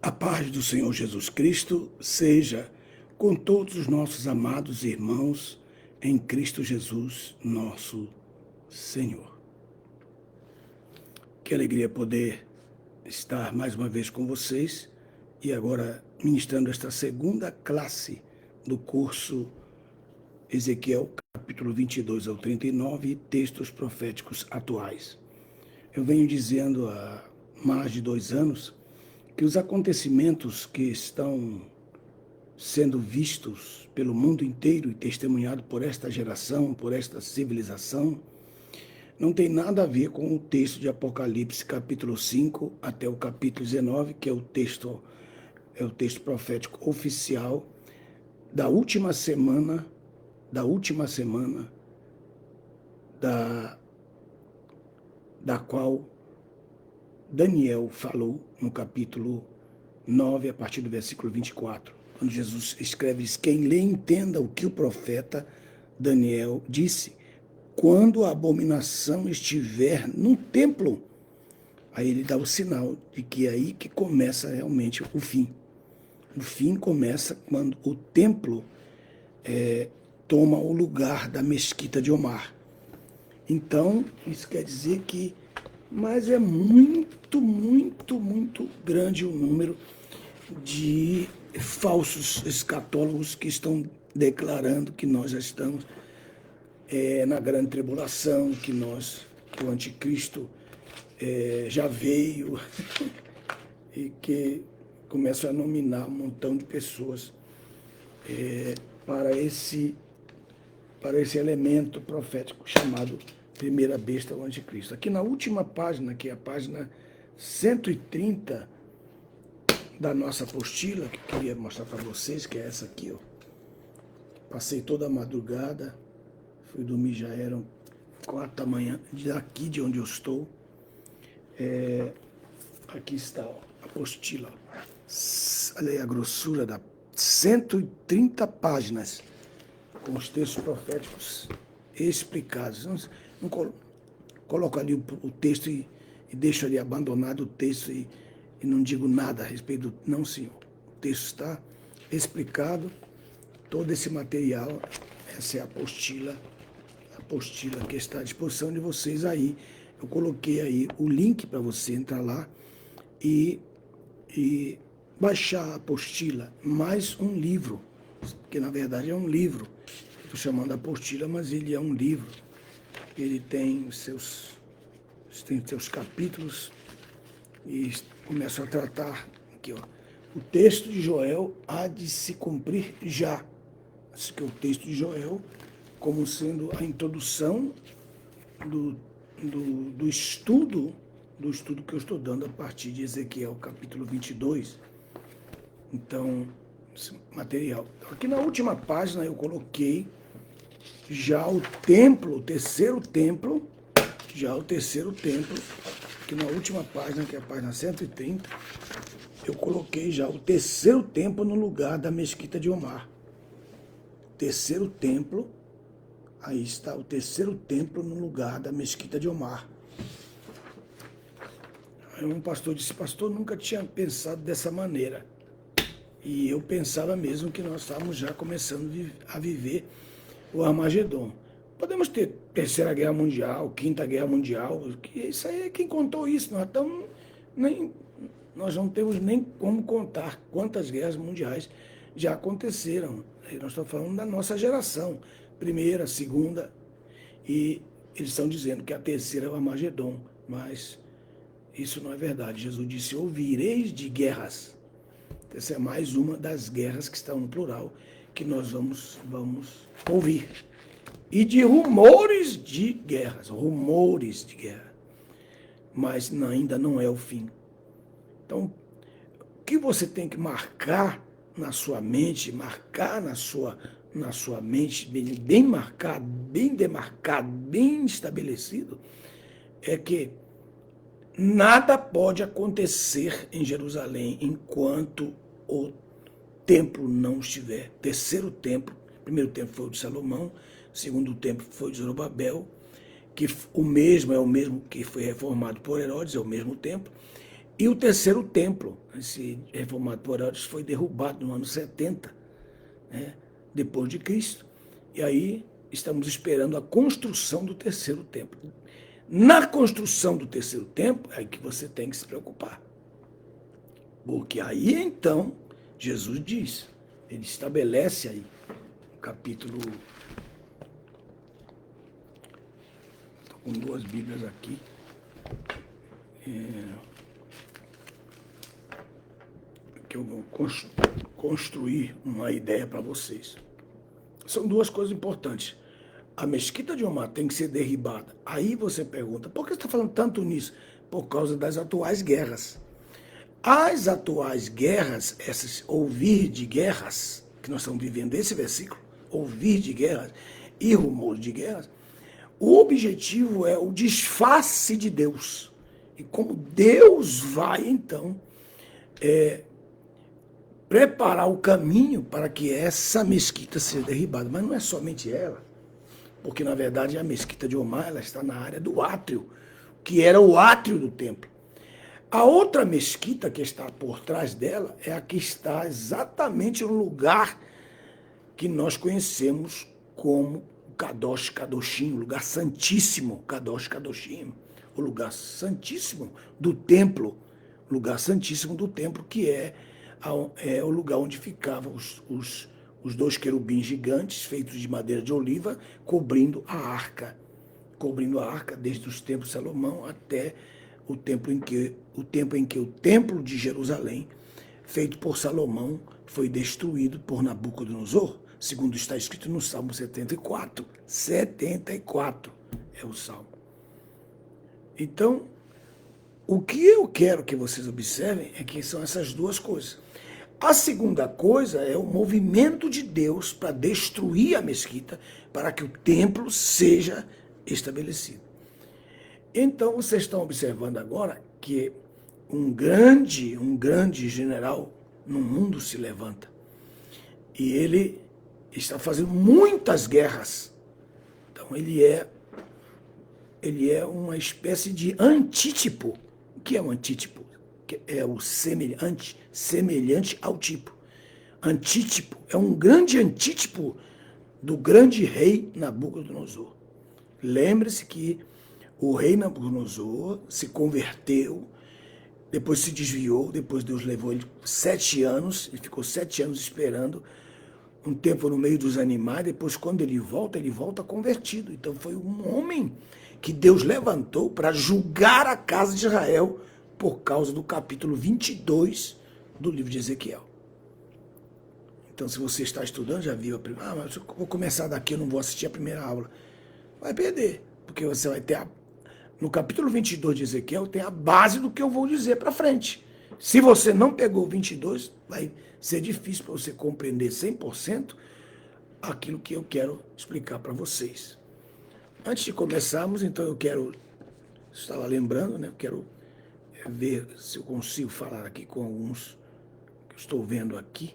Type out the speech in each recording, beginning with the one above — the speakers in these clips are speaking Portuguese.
A paz do Senhor Jesus Cristo seja com todos os nossos amados irmãos em Cristo Jesus, nosso Senhor. Que alegria poder estar mais uma vez com vocês e agora ministrando esta segunda classe do curso Ezequiel, capítulo 22 ao 39, textos proféticos atuais. Eu venho dizendo há mais de 2 anos que os acontecimentos que estão sendo vistos pelo mundo inteiro e testemunhados por esta geração, por esta civilização, não tem nada a ver com o texto de Apocalipse, capítulo 5 até o capítulo 19, que é o texto profético oficial da última semana da qual Daniel falou no capítulo 9, a partir do versículo 24, quando Jesus escreve, diz, quem lê entenda o que o profeta Daniel disse, quando a abominação estiver no templo, aí ele dá o sinal de que é aí que começa realmente o fim. O fim começa quando o templo toma o lugar da mesquita de Omar. Então, isso quer dizer que, mas é muito, muito, muito grande o número de falsos escatólogos que estão declarando que nós já estamos na grande tribulação, que o anticristo já veio e que começam a nominar um montão de pessoas para esse elemento profético chamado primeira besta, o anticristo. Aqui na última página, que é a página 130 da nossa apostila, que eu queria mostrar para vocês, que é essa aqui, ó. Passei toda a madrugada, fui dormir, já eram 4 da manhã, daqui de onde eu estou. Aqui está, ó, a apostila. Olha aí a grossura da 130 páginas, com os textos proféticos explicados. Não coloco ali o texto e deixo ali abandonado o texto e não digo nada a respeito do... Não, senhor. O texto está explicado, todo esse material, essa é a apostila que está à disposição de vocês aí. Eu coloquei aí o link para você entrar lá e baixar a apostila, mais um livro, que na verdade é um livro. Estou chamando a apostila, mas ele é um livro. Ele tem seus capítulos e começa a tratar aqui, ó. O texto de Joel há de se cumprir já. Esse que é o texto de Joel, como sendo a introdução do estudo que eu estou dando a partir de Ezequiel, capítulo 22. Então, esse material. Aqui na última página eu coloquei já o templo, o terceiro templo, que na última página, que é a página 130, eu coloquei já o terceiro templo no lugar da mesquita de Omar. Terceiro templo, aí está o terceiro templo no lugar da mesquita de Omar. Aí um pastor disse, pastor, nunca tinha pensado dessa maneira. E eu pensava mesmo que nós estávamos já começando a viver o Armagedon. Podemos ter Terceira Guerra Mundial, Quinta Guerra Mundial, que isso aí é quem contou isso. Nós não temos nem como contar quantas guerras mundiais já aconteceram. Nós estamos falando da nossa geração, primeira, segunda, e eles estão dizendo que a terceira é o Armagedon, mas isso não é verdade. Jesus disse, ouvireis de guerras. Essa é mais uma das guerras que estão no plural, que nós vamos ouvir. E de rumores de guerras, mas ainda não é o fim. Então, o que você tem que marcar na sua mente, bem marcado, bem demarcado, bem estabelecido, é que nada pode acontecer em Jerusalém enquanto o templo não estiver. Terceiro templo, primeiro templo foi o de Salomão, segundo templo foi o de Zorobabel, que é o mesmo que foi reformado por Herodes, é o mesmo templo, E o terceiro templo, esse reformatório foi derrubado no ano 70, né, depois de Cristo. E aí estamos esperando a construção do terceiro templo. Na construção do terceiro templo é que você tem que se preocupar. Porque aí então Jesus diz, ele estabelece aí, no capítulo... Estou com duas Bíblias aqui. Que eu vou construir uma ideia para vocês. São duas coisas importantes. A mesquita de Omar tem que ser derribada. Aí você pergunta, por que você está falando tanto nisso? Por causa das atuais guerras. As atuais guerras, essas ouvir de guerras, que nós estamos vivendo esse versículo, ouvir de guerras e rumor de guerras, o objetivo é o disfarce de Deus. E como Deus vai, então, preparar o caminho para que essa mesquita seja derribada. Mas não é somente ela, porque, na verdade, a mesquita de Omar ela está na área do átrio, que era o átrio do templo. A outra mesquita que está por trás dela é a que está exatamente no lugar que nós conhecemos como o Kadosh Kadoshim, o lugar santíssimo, Kadosh Kadoshim, o lugar santíssimo do templo, que é o lugar onde ficavam os dois querubins gigantes, feitos de madeira de oliva, cobrindo a arca desde os tempos de Salomão até o tempo em que o templo de Jerusalém, feito por Salomão, foi destruído por Nabucodonosor, segundo está escrito no Salmo 74. 74 é o Salmo. Então, o que eu quero que vocês observem é que são essas duas coisas. A segunda coisa é o movimento de Deus para destruir a mesquita, para que o templo seja estabelecido. Então, vocês estão observando agora que um grande general no mundo se levanta. E ele está fazendo muitas guerras. Então, ele é uma espécie de antítipo. O que é um antítipo? É o semelhante ao tipo. Antítipo é um grande antítipo do grande rei Nabucodonosor. Lembre-se que o rei Nabucodonosor se converteu, depois se desviou, depois Deus levou ele 7 anos, ele ficou 7 anos esperando, um tempo no meio dos animais, depois quando ele volta convertido. Então foi um homem que Deus levantou para julgar a casa de Israel por causa do capítulo 22 do livro de Ezequiel. Então, se você está estudando, já viu a primeira... mas eu vou começar daqui, eu não vou assistir a primeira aula. Vai perder, porque você vai ter... No capítulo 22 de Ezequiel tem a base do que eu vou dizer para frente. Se você não pegou 22, vai ser difícil para você compreender 100% aquilo que eu quero explicar para vocês. Antes de começarmos, então eu estava lembrando, né? Eu quero ver se eu consigo falar aqui com alguns que eu estou vendo aqui.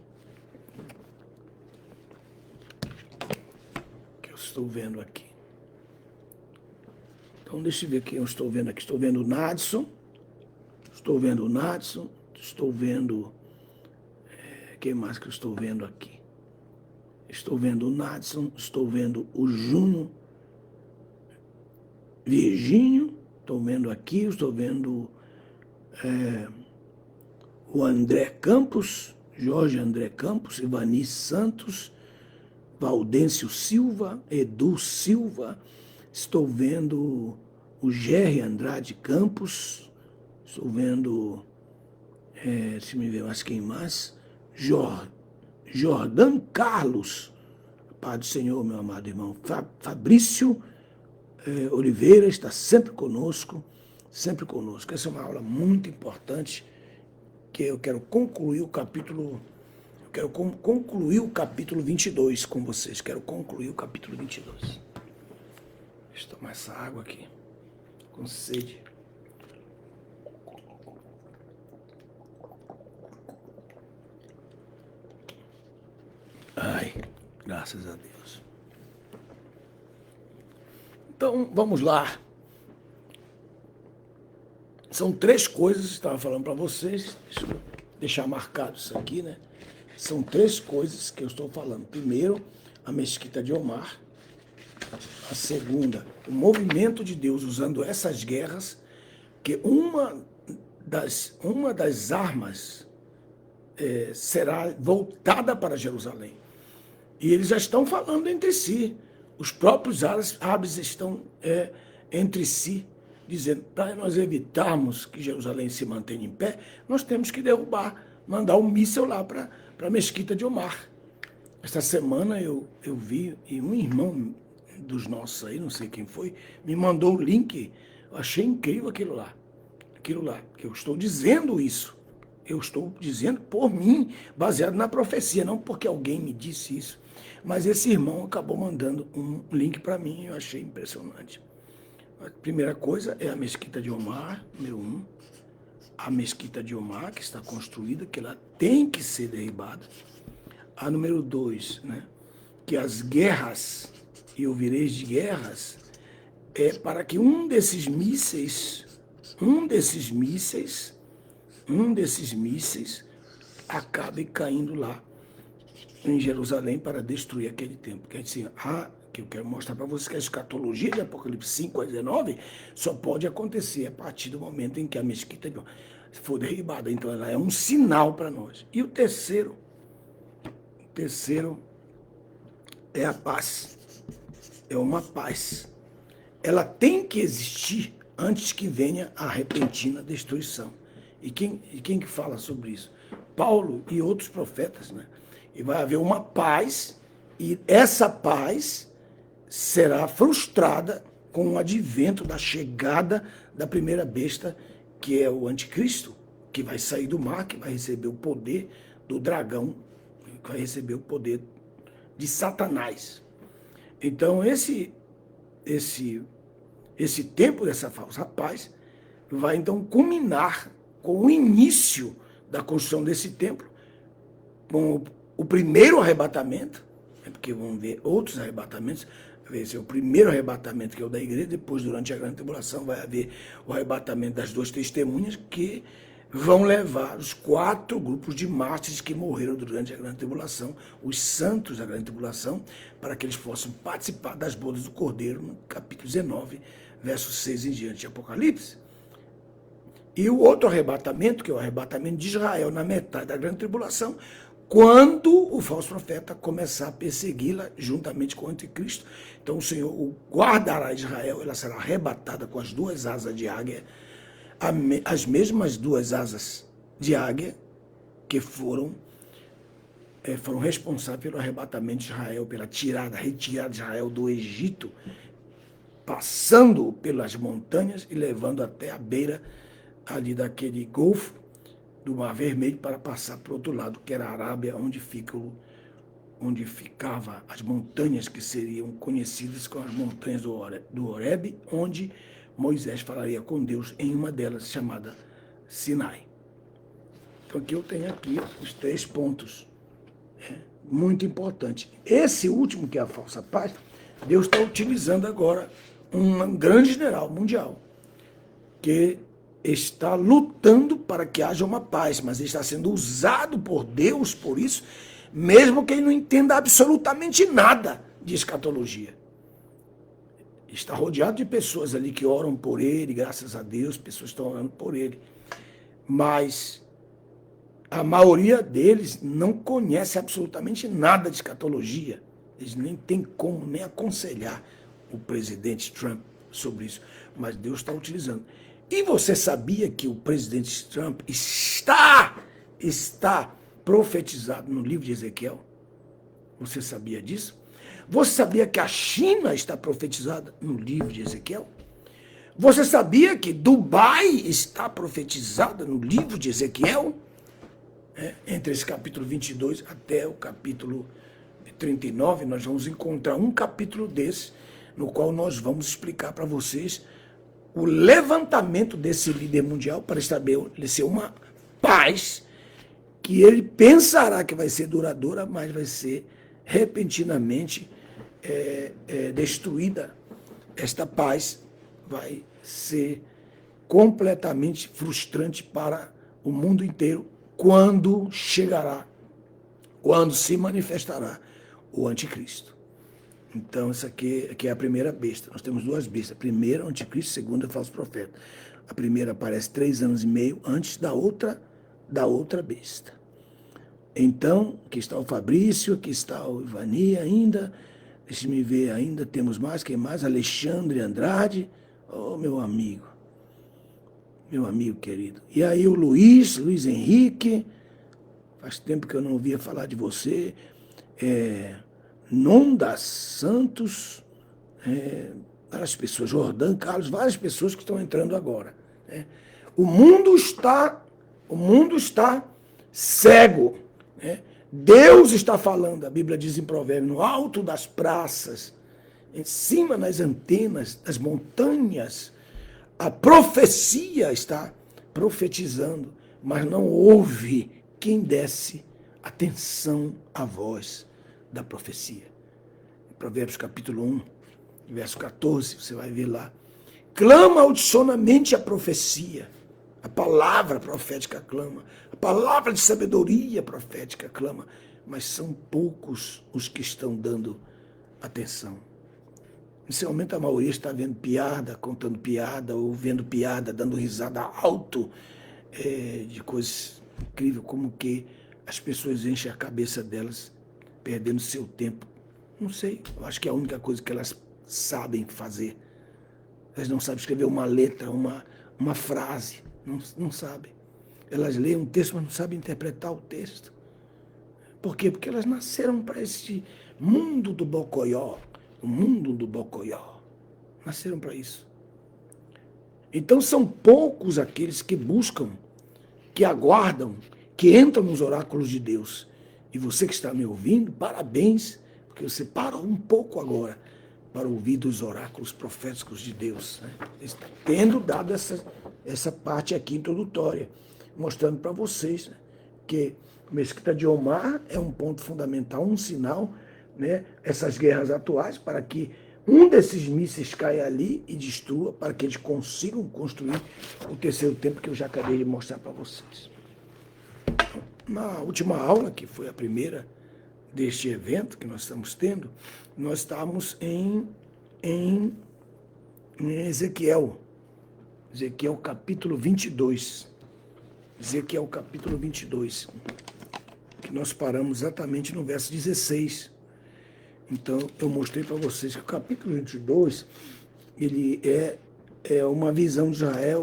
Então, deixa eu ver quem eu estou vendo aqui. Estou vendo o Nadson. Estou vendo... quem mais que eu estou vendo aqui? Estou vendo o Nadson. Estou vendo o Juno Virgínio. Estou vendo aqui. Estou vendo o André Campos, Jorge André Campos, Ivani Santos, Valdêncio Silva, Edu Silva. Estou vendo o Gerry Andrade Campos, estou vendo, se me ver mais quem mais, Jordan Carlos, Pai do Senhor, meu amado irmão, Fabrício Oliveira está sempre conosco. Essa é uma aula muito importante, que eu quero concluir o capítulo... concluir o capítulo 22 com vocês. Quero concluir o capítulo 22. Deixa eu tomar essa água aqui. Com sede. Ai, graças a Deus. Então, vamos lá. São três coisas, estava falando para vocês, deixa eu deixar marcado isso aqui, né? São três coisas que eu estou falando. Primeiro, a mesquita de Omar. A segunda, o movimento de Deus usando essas guerras, que uma das armas será voltada para Jerusalém. E eles já estão falando entre si. Os próprios árabes estão entre si, dizendo, para nós evitarmos que Jerusalém se mantenha em pé, nós temos que derrubar, mandar um míssil lá para a mesquita de Omar. Esta semana eu vi, e um irmão dos nossos aí, não sei quem foi, me mandou o link. Eu achei incrível aquilo lá, que eu estou dizendo isso. Eu estou dizendo por mim, baseado na profecia, não porque alguém me disse isso. Mas esse irmão acabou mandando um link para mim, eu achei impressionante. A primeira coisa é a mesquita de Omar, número 1. A mesquita de Omar, que está construída, que ela tem que ser derribada. A número 2, né, que as guerras, e ouvireis de guerras, é para que um desses mísseis acabe caindo lá em Jerusalém para destruir aquele templo. Quer dizer, que eu quero mostrar para vocês que a escatologia de Apocalipse 5 a 19 só pode acontecer a partir do momento em que a mesquita for derribada. Então ela é um sinal para nós. E o terceiro é a paz. É uma paz. Ela tem que existir antes que venha a repentina destruição. E quem que fala sobre isso? Paulo e outros profetas, né? E vai haver uma paz, e essa paz será frustrada com o advento da chegada da primeira besta, que é o anticristo, que vai sair do mar, que vai receber o poder do dragão, que vai receber o poder de Satanás. Então, esse tempo dessa falsa paz vai, então, culminar com o início da construção desse templo, com o primeiro arrebatamento, porque vão ver outros arrebatamentos. Vai ser o primeiro arrebatamento, que é o da igreja. Depois, durante a grande tribulação, vai haver o arrebatamento das duas testemunhas, que vão levar os 4 grupos de mártires que morreram durante a grande tribulação, os santos da grande tribulação, para que eles possam participar das bodas do Cordeiro, no capítulo 19, versos 6 em diante de Apocalipse. E o outro arrebatamento, que é o arrebatamento de Israel, na metade da grande tribulação, quando o falso profeta começar a persegui-la juntamente com o anticristo. Então o Senhor guardará Israel, ela será arrebatada com as 2 asas de águia, as mesmas 2 asas de águia que foram responsáveis pelo arrebatamento de Israel, pela retirada de Israel do Egito, passando pelas montanhas e levando até a beira ali daquele golfo do Mar Vermelho para passar para o outro lado, que era a Arábia, onde ficava as montanhas que seriam conhecidas como as montanhas do Horebe, onde Moisés falaria com Deus em uma delas, chamada Sinai. Então aqui eu tenho os 3 pontos. Muito importante. Esse último, que é a falsa paz, Deus está utilizando agora um grande general mundial, que está lutando para que haja uma paz, mas ele está sendo usado por Deus por isso, mesmo que ele não entenda absolutamente nada de escatologia. Está rodeado de pessoas ali que oram por ele, graças a Deus, pessoas estão orando por ele. Mas a maioria deles não conhece absolutamente nada de escatologia. Eles nem têm como nem aconselhar o presidente Trump sobre isso. Mas Deus está utilizando. E você sabia que o presidente Trump está profetizado no livro de Ezequiel? Você sabia disso? Você sabia que a China está profetizada no livro de Ezequiel? Você sabia que Dubai está profetizada no livro de Ezequiel? Entre esse capítulo 22 até o capítulo 39, nós vamos encontrar um capítulo desse, no qual nós vamos explicar para vocês o levantamento desse líder mundial para estabelecer uma paz que ele pensará que vai ser duradoura, mas vai ser repentinamente destruída. Esta paz vai ser completamente frustrante para o mundo inteiro quando chegará, quando se manifestará o anticristo. Então, isso aqui é a primeira besta. Nós temos duas bestas. A primeira, o anticristo, a segunda, o falso profeta. A primeira aparece 3 anos e meio antes da outra besta. Então, aqui está o Fabrício, aqui está o Ivani ainda. Deixe-me ver ainda, temos mais, quem mais? Alexandre Andrade. Oh, meu amigo querido. E aí o Luiz Henrique, faz tempo que eu não ouvia falar de você. Nonda Santos, várias pessoas, Jordão, Carlos, várias pessoas que estão entrando agora. Né? O mundo está cego. Né? Deus está falando, a Bíblia diz em Provérbios, no alto das praças, em cima nas antenas das montanhas, a profecia está profetizando, mas não houve quem desse atenção à voz da profecia. Em Provérbios capítulo 1, verso 14, você vai ver lá. Clama audicionamente a profecia, a palavra profética clama, a palavra de sabedoria profética clama, mas são poucos os que estão dando atenção. Inicialmente a maioria está vendo piada, contando piada, ou vendo piada, dando risada alto de coisas incríveis, como que as pessoas enchem a cabeça delas, perdendo seu tempo. Não sei, eu acho que é a única coisa que elas sabem fazer. Elas não sabem escrever uma letra, uma frase, não sabem. Elas leem um texto, mas não sabem interpretar o texto. Por quê? Porque elas nasceram para esse mundo do bocoió. O mundo do bocoió. Nasceram para isso. Então são poucos aqueles que buscam, que aguardam, que entram nos oráculos de Deus. E você que está me ouvindo, parabéns, porque você parou um pouco agora para ouvir dos oráculos proféticos de Deus. Né? Está tendo dado essa parte aqui introdutória, mostrando para vocês, né, que a mesquita de Omar é um ponto fundamental, um sinal, né, essas guerras atuais, para que um desses mísseis caia ali e destrua, para que eles consigam construir o terceiro templo que eu já acabei de mostrar para vocês. Na última aula, que foi a primeira deste evento que nós estamos tendo, nós estávamos em Ezequiel capítulo 22. Ezequiel capítulo 22, que nós paramos exatamente no verso 16. Então, eu mostrei para vocês que o capítulo 22, ele é uma visão de Israel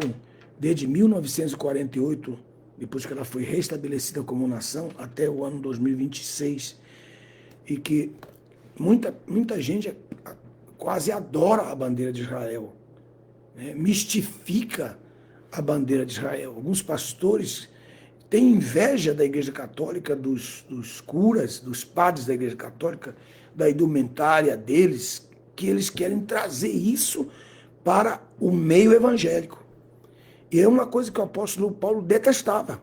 desde 1948, depois que ela foi restabelecida como nação, até o ano 2026, e que muita gente quase adora a bandeira de Israel, né? Mistifica a bandeira de Israel. Alguns pastores têm inveja da Igreja Católica, dos curas, dos padres da Igreja Católica, da indumentária deles, que eles querem trazer isso para o meio evangélico. E é uma coisa que o apóstolo Paulo detestava,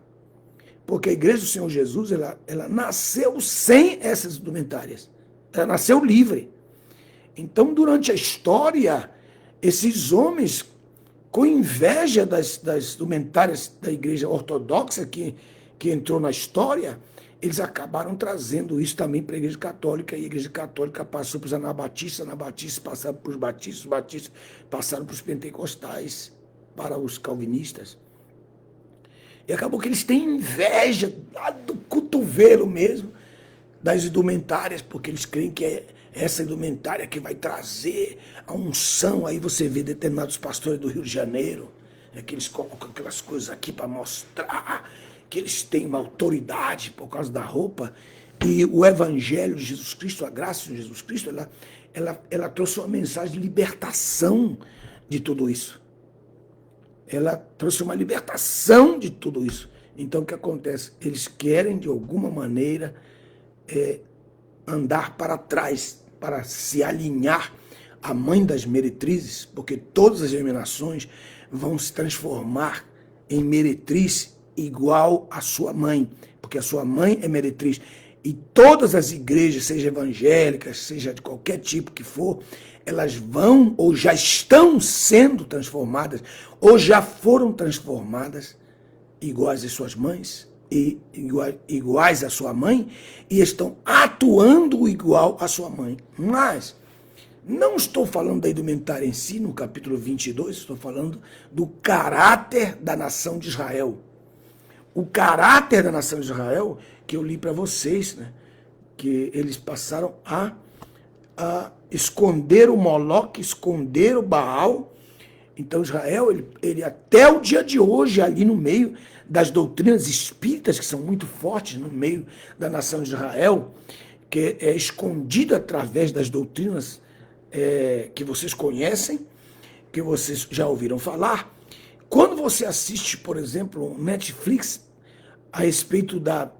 porque a Igreja do Senhor Jesus, ela nasceu sem essas indumentárias, ela nasceu livre. Então, durante a história, esses homens, com inveja das indumentárias da Igreja Ortodoxa que entrou na história, eles acabaram trazendo isso também para a Igreja Católica, e a Igreja Católica passou para os anabatistas passaram para os batistas, os batistas passaram para os pentecostais, para os calvinistas. E acabou que eles têm inveja lá do cotovelo mesmo das indumentárias, porque eles creem que é essa indumentária que vai trazer a unção. Aí você vê determinados pastores do Rio de Janeiro, que eles colocam aquelas coisas aqui para mostrar que eles têm uma autoridade por causa da roupa. E o Evangelho de Jesus Cristo, a graça de Jesus Cristo, ela trouxe uma mensagem de libertação de tudo isso. Ela trouxe uma libertação de tudo isso. Então, o que acontece? Eles querem, de alguma maneira, andar para trás, para se alinhar à mãe das meretrizes, porque todas as denominações vão se transformar em meretriz igual à sua mãe, porque a sua mãe é meretriz. E todas as igrejas, seja evangélicas, seja de qualquer tipo que for, elas vão ou já estão sendo transformadas, ou já foram transformadas, iguais às suas mães, e iguais à sua mãe, e estão atuando igual à sua mãe. Mas não estou falando da indumentária em si, no capítulo 22, estou falando do caráter da nação de Israel. O caráter da nação de Israel, que eu li para vocês, né? Que eles passaram a esconder o Moloque, esconder o Baal. Então Israel, ele até o dia de hoje, ali no meio das doutrinas espíritas, que são muito fortes no meio da nação de Israel, que é escondido através das doutrinas que vocês conhecem, que vocês já ouviram falar. Quando você assiste, por exemplo, um Netflix a respeito da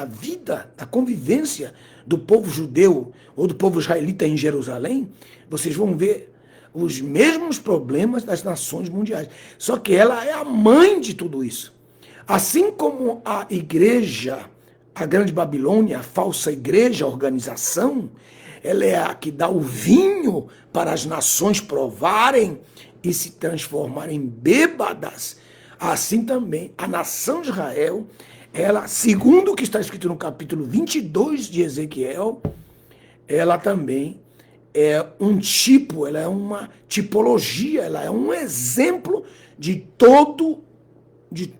vida, da convivência do povo judeu ou do povo israelita em Jerusalém, vocês vão ver os mesmos problemas das nações mundiais. Só que ela é a mãe de tudo isso. Assim como a igreja, a grande Babilônia, a falsa igreja, a organização, ela é a que dá o vinho para as nações provarem e se transformarem bêbadas. Assim também, a nação de Israel, ela, segundo o que está escrito no capítulo 22 de Ezequiel, ela também é um tipo, ela é uma tipologia, ela é um exemplo de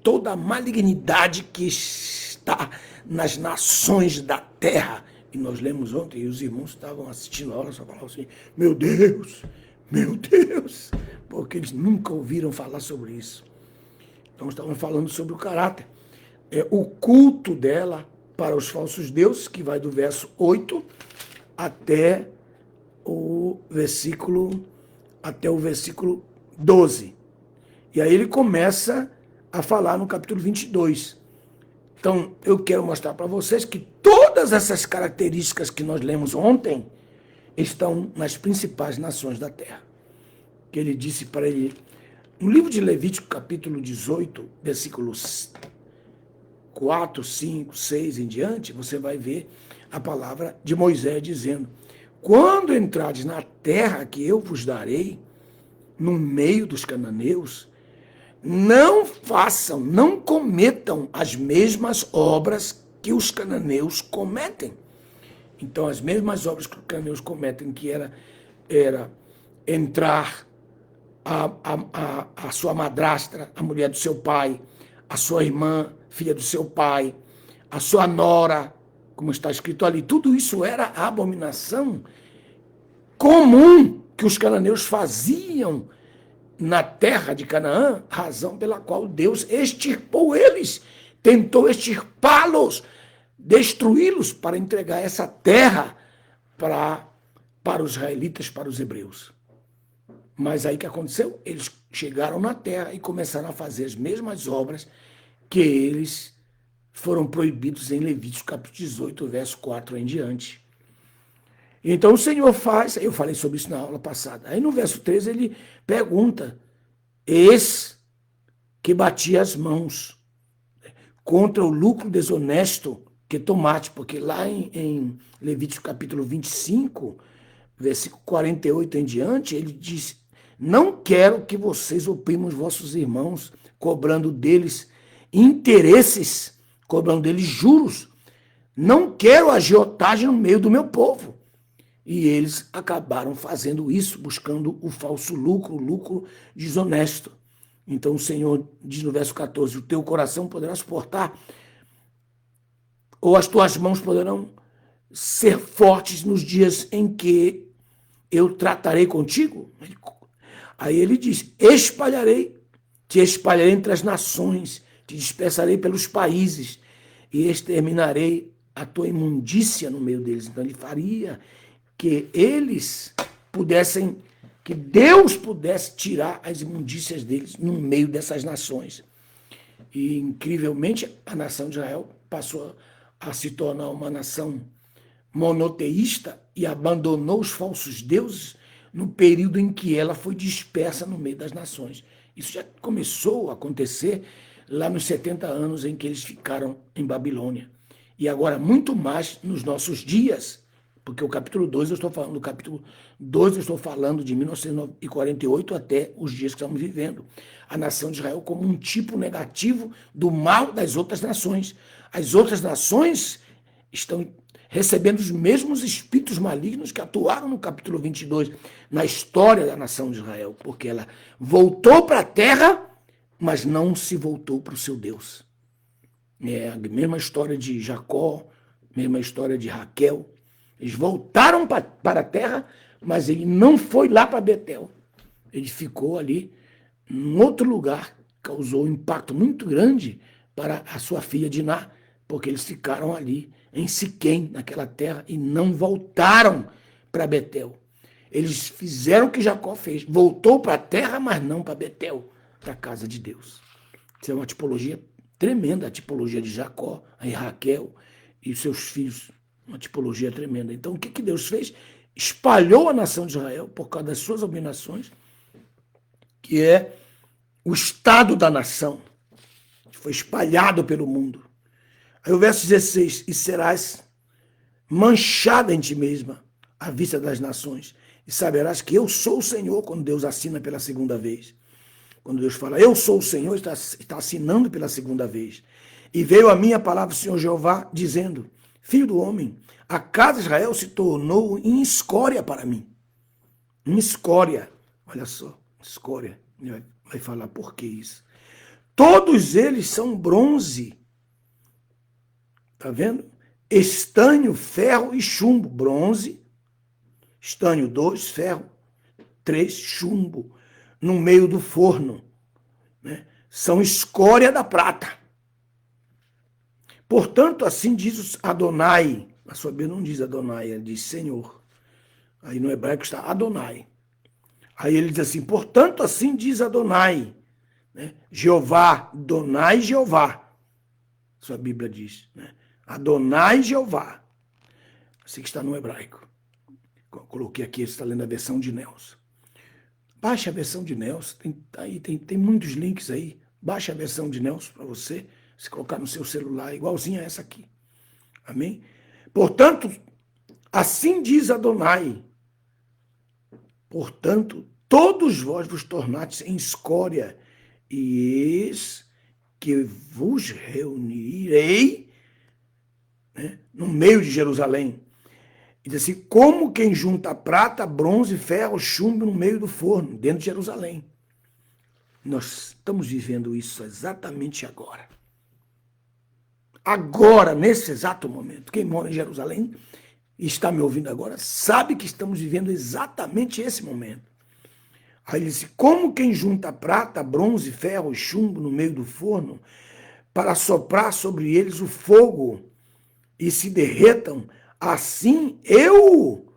toda a malignidade que está nas nações da terra. E nós lemos ontem, e os irmãos estavam assistindo a aula, só falavam assim, meu Deus, porque eles nunca ouviram falar sobre isso. Então, estamos falando sobre o caráter. O culto dela para os falsos deuses, que vai do verso 8 até o versículo 12. E aí ele começa a falar no capítulo 22. Então, eu quero mostrar para vocês que todas essas características que nós lemos ontem estão nas principais nações da terra. Que ele disse para ele... No livro de Levítico, capítulo 18, versículos 4, 5, 6 em diante, você vai ver a palavra de Moisés dizendo, quando entrardes na terra que eu vos darei, no meio dos cananeus, não façam, não cometam as mesmas obras que os cananeus cometem. Então, as mesmas obras que os cananeus cometem, que era entrar a sua madrastra, a mulher do seu pai, a sua irmã, filha do seu pai, a sua nora, como está escrito ali, tudo isso era a abominação comum que os cananeus faziam na terra de Canaã, razão pela qual Deus extirpou eles, tentou extirpá-los, destruí-los para entregar essa terra para os israelitas, para os hebreus. Mas aí o que aconteceu? Eles chegaram na terra e começaram a fazer as mesmas obras que eles foram proibidos em Levítico capítulo 18, verso 4 em diante. Então o Senhor faz, eu falei sobre isso na aula passada, aí no verso 13 ele pergunta, esse que batia as mãos contra o lucro desonesto que tomaste, porque lá em Levítico capítulo 25, versículo 48 em diante, ele diz, não quero que vocês oprimam os vossos irmãos, cobrando deles interesses, cobrando deles juros. Não quero agiotagem no meio do meu povo. E eles acabaram fazendo isso, buscando o falso lucro, o lucro desonesto. Então o Senhor diz no verso 14, o teu coração poderá suportar, ou as tuas mãos poderão ser fortes nos dias em que eu tratarei contigo. Aí ele diz, te espalharei entre as nações, te dispersarei pelos países e exterminarei a tua imundícia no meio deles. Então ele faria que eles pudessem, que Deus pudesse tirar as imundícias deles no meio dessas nações. E, incrivelmente, a nação de Israel passou a se tornar uma nação monoteísta e abandonou os falsos deuses no período em que ela foi dispersa no meio das nações. Isso já começou a acontecer lá nos 70 anos em que eles ficaram em Babilônia. E agora muito mais nos nossos dias, porque o capítulo 2 eu estou falando, do capítulo 2 eu estou falando de 1948 até os dias que estamos vivendo. A nação de Israel como um tipo negativo do mal das outras nações. As outras nações estão recebendo os mesmos espíritos malignos que atuaram no capítulo 22, na história da nação de Israel, porque ela voltou para a terra, mas não se voltou para o seu Deus. É a mesma história de Jacó, mesma história de Raquel. Eles voltaram para a terra, mas ele não foi lá para Betel. Ele ficou ali, em outro lugar, causou um impacto muito grande para a sua filha Diná, porque eles ficaram ali em Siquém, naquela terra, e não voltaram para Betel. Eles fizeram o que Jacó fez, voltou para a terra, mas não para Betel, para a casa de Deus. Isso é uma tipologia tremenda, a tipologia de Jacó, aí Raquel e os seus filhos, uma tipologia tremenda. Então, o que Deus fez? Espalhou a nação de Israel por causa das suas abominações, que é o estado da nação, que foi espalhado pelo mundo. Aí o verso 16, e serás manchada em ti mesma, à vista das nações, e saberás que eu sou o Senhor, quando Deus assina pela segunda vez. Quando Deus fala, eu sou o Senhor, está assinando pela segunda vez. E veio a minha palavra do Senhor Jeová, dizendo, filho do homem, a casa de Israel se tornou em escória para mim. Em escória. Olha só, escória. Vai falar por que isso. Todos eles são bronze. Tá vendo? Estanho, ferro e chumbo. Bronze, estanho 2, ferro 3, chumbo. No meio do forno. Né? São escória da prata. Portanto, assim diz Adonai. A sua Bíblia não diz Adonai, ele diz Senhor. Aí no hebraico está Adonai. Aí ele diz assim, portanto, assim diz Adonai. Né? Jeová, Adonai, Jeová. Sua Bíblia diz. Né? Adonai, Jeová. Assim que está no hebraico. Coloquei aqui, você está lendo a versão de Nelson. Baixe a versão de Nelson. Tem muitos links aí. Baixe a versão de Nelson para você. Se colocar no seu celular, igualzinha a essa aqui. Amém? Portanto, assim diz Adonai. Portanto, todos vós vos tornastes em escória, e eis que vos reunirei, né, no meio de Jerusalém. E diz assim, como quem junta prata, bronze, ferro, chumbo no meio do forno, dentro de Jerusalém. Nós estamos vivendo isso exatamente agora. Agora, nesse exato momento. Quem mora em Jerusalém e está me ouvindo agora, sabe que estamos vivendo exatamente esse momento. Aí ele disse, como quem junta prata, bronze, ferro e chumbo no meio do forno, para soprar sobre eles o fogo e se derretam, assim eu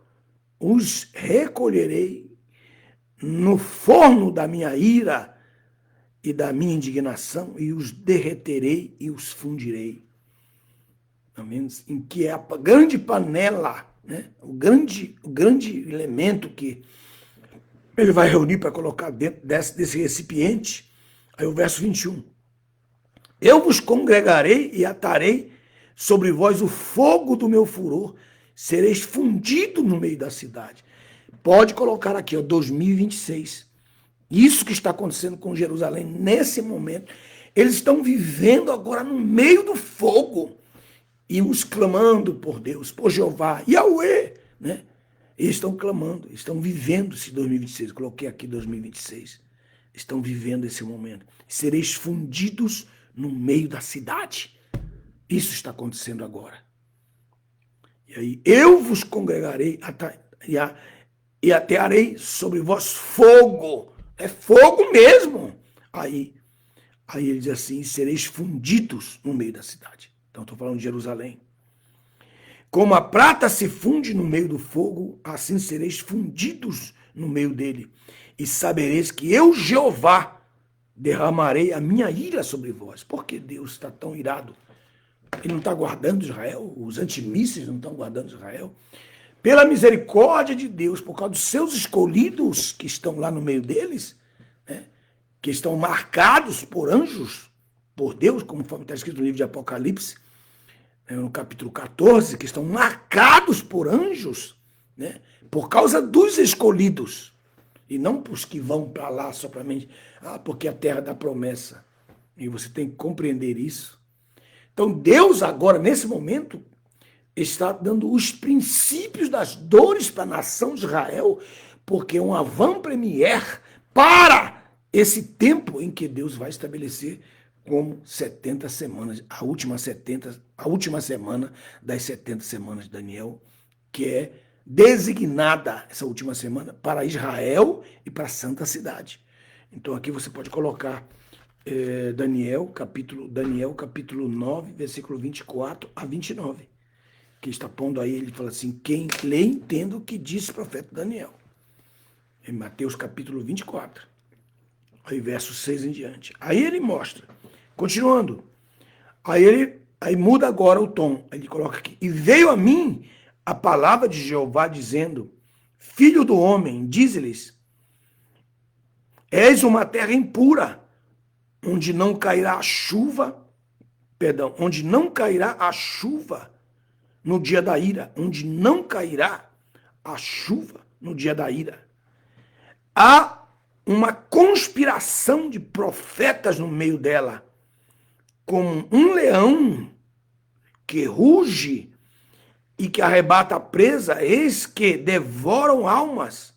os recolherei no forno da minha ira e da minha indignação, e os derreterei e os fundirei. Em que é a grande panela, né? o grande elemento que ele vai reunir para colocar dentro desse recipiente. Aí o verso 21. Eu vos congregarei e atarei sobre vós o fogo do meu furor, sereis fundido no meio da cidade. Pode colocar aqui, ó, 2026. Isso que está acontecendo com Jerusalém nesse momento. Eles estão vivendo agora no meio do fogo. E uns clamando por Deus, por Jeová, Yahweh, né? Eles estão clamando, estão vivendo esse 2026. Coloquei aqui 2026. Estão vivendo esse momento. Sereis fundidos no meio da cidade. Isso está acontecendo agora. E aí, eu vos congregarei e atearei sobre vós fogo. É fogo mesmo. Aí ele diz assim, sereis fundidos no meio da cidade. Então, estou falando de Jerusalém. Como a prata se funde no meio do fogo, assim sereis fundidos no meio dele. E sabereis que eu, Jeová, derramarei a minha ira sobre vós. Por que Deus está tão irado? Ele não está guardando Israel? Os antimísseis não estão guardando Israel? Pela misericórdia de Deus, por causa dos seus escolhidos que estão lá no meio deles, né, que estão marcados por anjos, por Deus, como está escrito no livro de Apocalipse, no capítulo 14, que estão marcados por anjos, né, por causa dos escolhidos, e não para os que vão para lá somente, porque a terra da promessa. E você tem que compreender isso. Então Deus agora, nesse momento, está dando os princípios das dores para a nação de Israel, porque é um avant-première para esse tempo em que Deus vai estabelecer como 70 semanas, a última semana das 70 semanas de Daniel, que é designada essa última semana para Israel e para a Santa Cidade. Então aqui você pode colocar Daniel capítulo 9, versículo 24 a 29, que está pondo aí, ele fala assim, quem lê entenda o que disse o profeta Daniel. Em Mateus capítulo 24, aí verso 6 em diante. Aí ele mostra, continuando, aí muda agora o tom, ele coloca aqui, e veio a mim a palavra de Jeová dizendo, filho do homem, dize-lhes, és uma terra impura, onde não cairá a chuva, onde não cairá a chuva no dia da ira, onde não cairá a chuva no dia da ira. Há uma conspiração de profetas no meio dela, como um leão que ruge e que arrebata a presa, eis que devoram almas,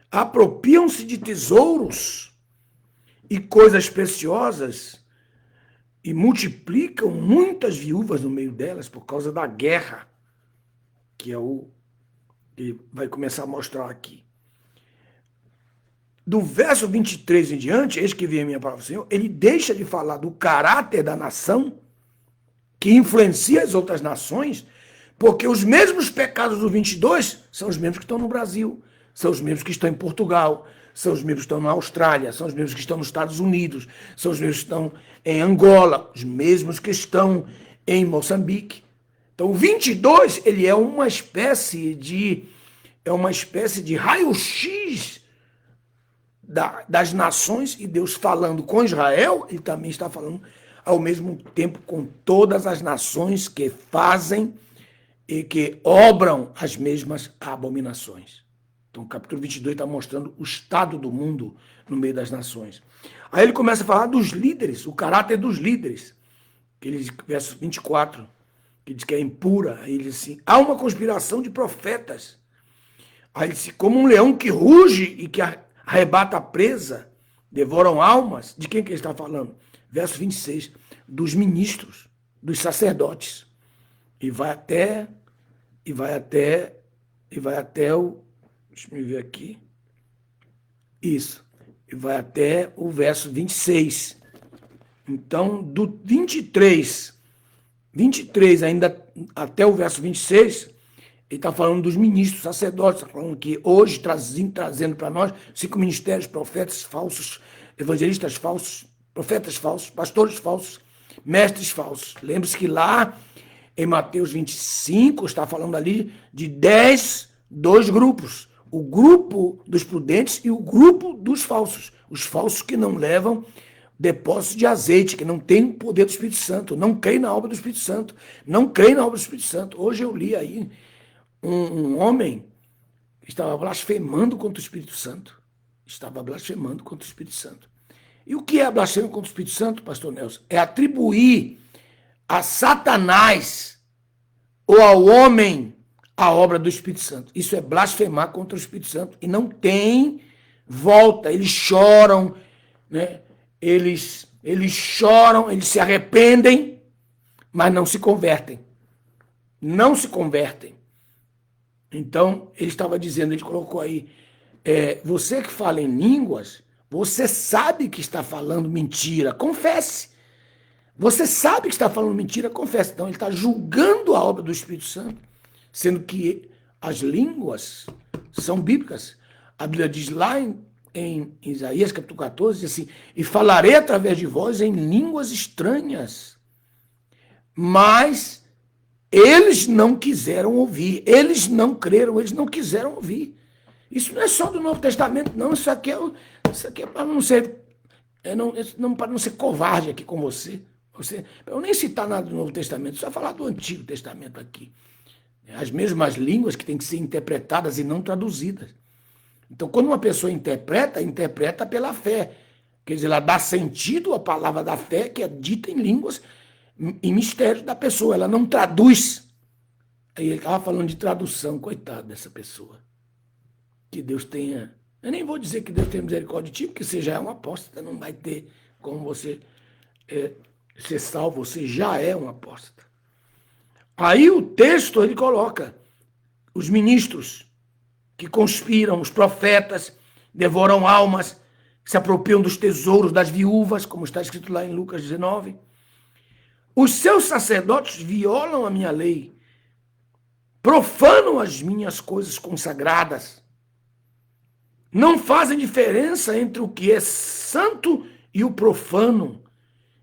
apropriam-se de tesouros e coisas preciosas e multiplicam muitas viúvas no meio delas por causa da guerra, que é o que vai começar a mostrar aqui. Do verso 23 em diante, eis que vem a minha palavra do Senhor, ele deixa de falar do caráter da nação, que influencia as outras nações, porque os mesmos pecados do 22 são os mesmos que estão no Brasil, são os mesmos que estão em Portugal, são os mesmos que estão na Austrália, são os mesmos que estão nos Estados Unidos, são os mesmos que estão em Angola, os mesmos que estão em Moçambique. Então o 22, ele é uma espécie de raio-x das nações, e Deus falando com Israel, ele também está falando ao mesmo tempo com todas as nações que fazem e que obram as mesmas abominações. Então o capítulo 22 está mostrando o estado do mundo no meio das nações. Aí ele começa a falar dos líderes, o caráter dos líderes. Verso 24, que diz que é impura. Aí ele diz assim, há uma conspiração de profetas. Aí ele diz, como um leão que ruge e que arrebata a presa, devoram almas. De quem que ele está falando? Verso 26, dos ministros, dos sacerdotes. E vai até o... Deixa eu ver aqui. Isso. E vai até o verso 26. Então, do 23 ainda até o verso 26, ele está falando dos ministros, sacerdotes, está falando que hoje, trazendo para nós 5 ministérios, profetas falsos, evangelistas falsos, profetas falsos, pastores falsos, mestres falsos. Lembre-se que lá em Mateus 25 está falando ali de 2 grupos. O grupo dos prudentes e o grupo dos falsos. Os falsos que não levam depósito de azeite, que não tem o poder do Espírito Santo, não creem na obra do Espírito Santo, não creem na obra do Espírito Santo. Hoje eu li aí um homem que estava blasfemando contra o Espírito Santo. Estava blasfemando contra o Espírito Santo. E o que é blasfêmia contra o Espírito Santo, pastor Nelson? É atribuir a Satanás ou ao homem a obra do Espírito Santo. Isso é blasfemar contra o Espírito Santo. E não tem volta. Eles choram, né? Eles choram, eles se arrependem, mas não se convertem. Não se convertem. Então, ele estava dizendo, ele colocou aí, você que fala em línguas, você sabe que está falando mentira, confesse. Você sabe que está falando mentira, confesse. Então, ele está julgando a obra do Espírito Santo, sendo que as línguas são bíblicas. A Bíblia diz lá em Isaías capítulo 14, diz assim, e falarei através de vós em línguas estranhas, mas eles não quiseram ouvir, eles não creram, eles não quiseram ouvir. Isso não é só do Novo Testamento, não, isso aqui é para não ser, para não ser covarde aqui com você. Eu nem citar nada do Novo Testamento, só falar do Antigo Testamento aqui. As mesmas línguas que têm que ser interpretadas e não traduzidas. Então, quando uma pessoa interpreta, interpreta pela fé. Quer dizer, ela dá sentido à palavra da fé, que é dita em línguas e mistérios da pessoa. Ela não traduz. Aí ele estava falando de tradução, coitado dessa pessoa. Que Deus tenha... Eu nem vou dizer que Deus tenha misericórdia de ti, porque você já é um apóstata, não vai ter como você ser salvo, você já é um apóstata. Aí o texto, ele coloca os ministros que conspiram, os profetas, devoram almas, se apropriam dos tesouros das viúvas, como está escrito lá em Lucas 19. Os seus sacerdotes violam a minha lei, profanam as minhas coisas consagradas, não fazem diferença entre o que é santo e o profano,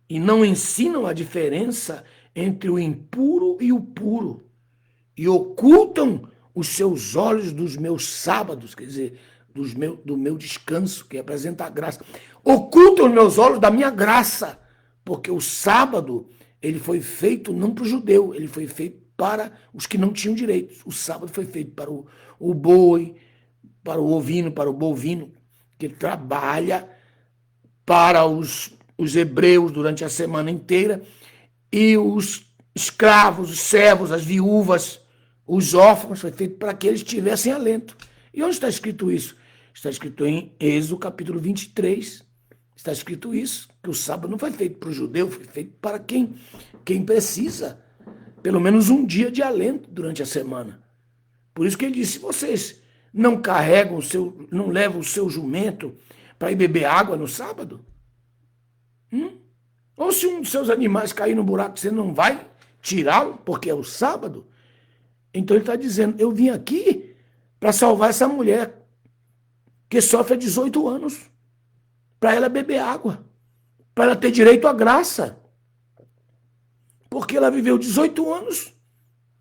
e não ensinam a diferença entre o impuro e o puro, e ocultam os seus olhos dos meus sábados, quer dizer, do meu descanso, que representa a graça. Ocultam os meus olhos da minha graça, porque o sábado ele foi feito não para o judeu, ele foi feito para os que não tinham direitos. O sábado foi feito para o boi, para o ovino, para o bovino, que trabalha para os hebreus durante a semana inteira, e os escravos, os servos, as viúvas, os órfãos, foi feito para que eles tivessem alento. E onde está escrito isso? Está escrito em Êxodo capítulo 23. Está escrito isso, que o sábado não foi feito para o judeu, foi feito para quem precisa, pelo menos um dia de alento durante a semana. Por isso que ele disse, se vocês não carregam não levam o seu jumento para ir beber água no sábado? Ou se um dos seus animais cair no buraco, você não vai tirá-lo, porque é o sábado? Então ele está dizendo, eu vim aqui para salvar essa mulher que sofre há 18 anos, para ela beber água, para ela ter direito à graça. Porque ela viveu 18 anos,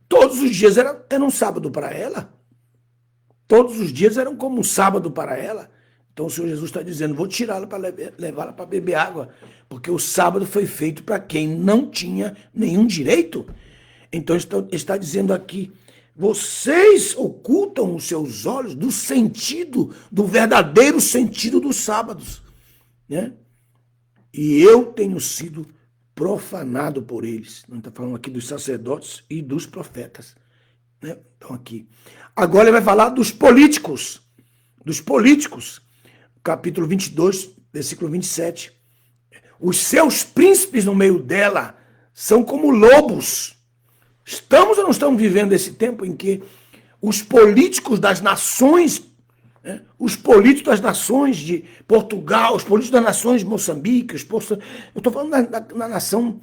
todos os dias era um sábado para ela. Todos os dias eram como um sábado para ela. Então o Senhor Jesus está dizendo, vou tirá-la para levá-la para beber água, porque o sábado foi feito para quem não tinha nenhum direito. Então está dizendo aqui, vocês ocultam os seus olhos do sentido, do verdadeiro sentido dos sábados, né? E eu tenho sido profanado por eles. Não está falando aqui dos sacerdotes e dos profetas, né? Então aqui. Agora ele vai falar dos políticos. Dos políticos. Capítulo 22, versículo 27. Os seus príncipes no meio dela são como lobos. Estamos ou não estamos vivendo esse tempo em que os políticos das nações, né, os políticos das nações de Portugal, os políticos das nações de Moçambique, eu estou falando da nação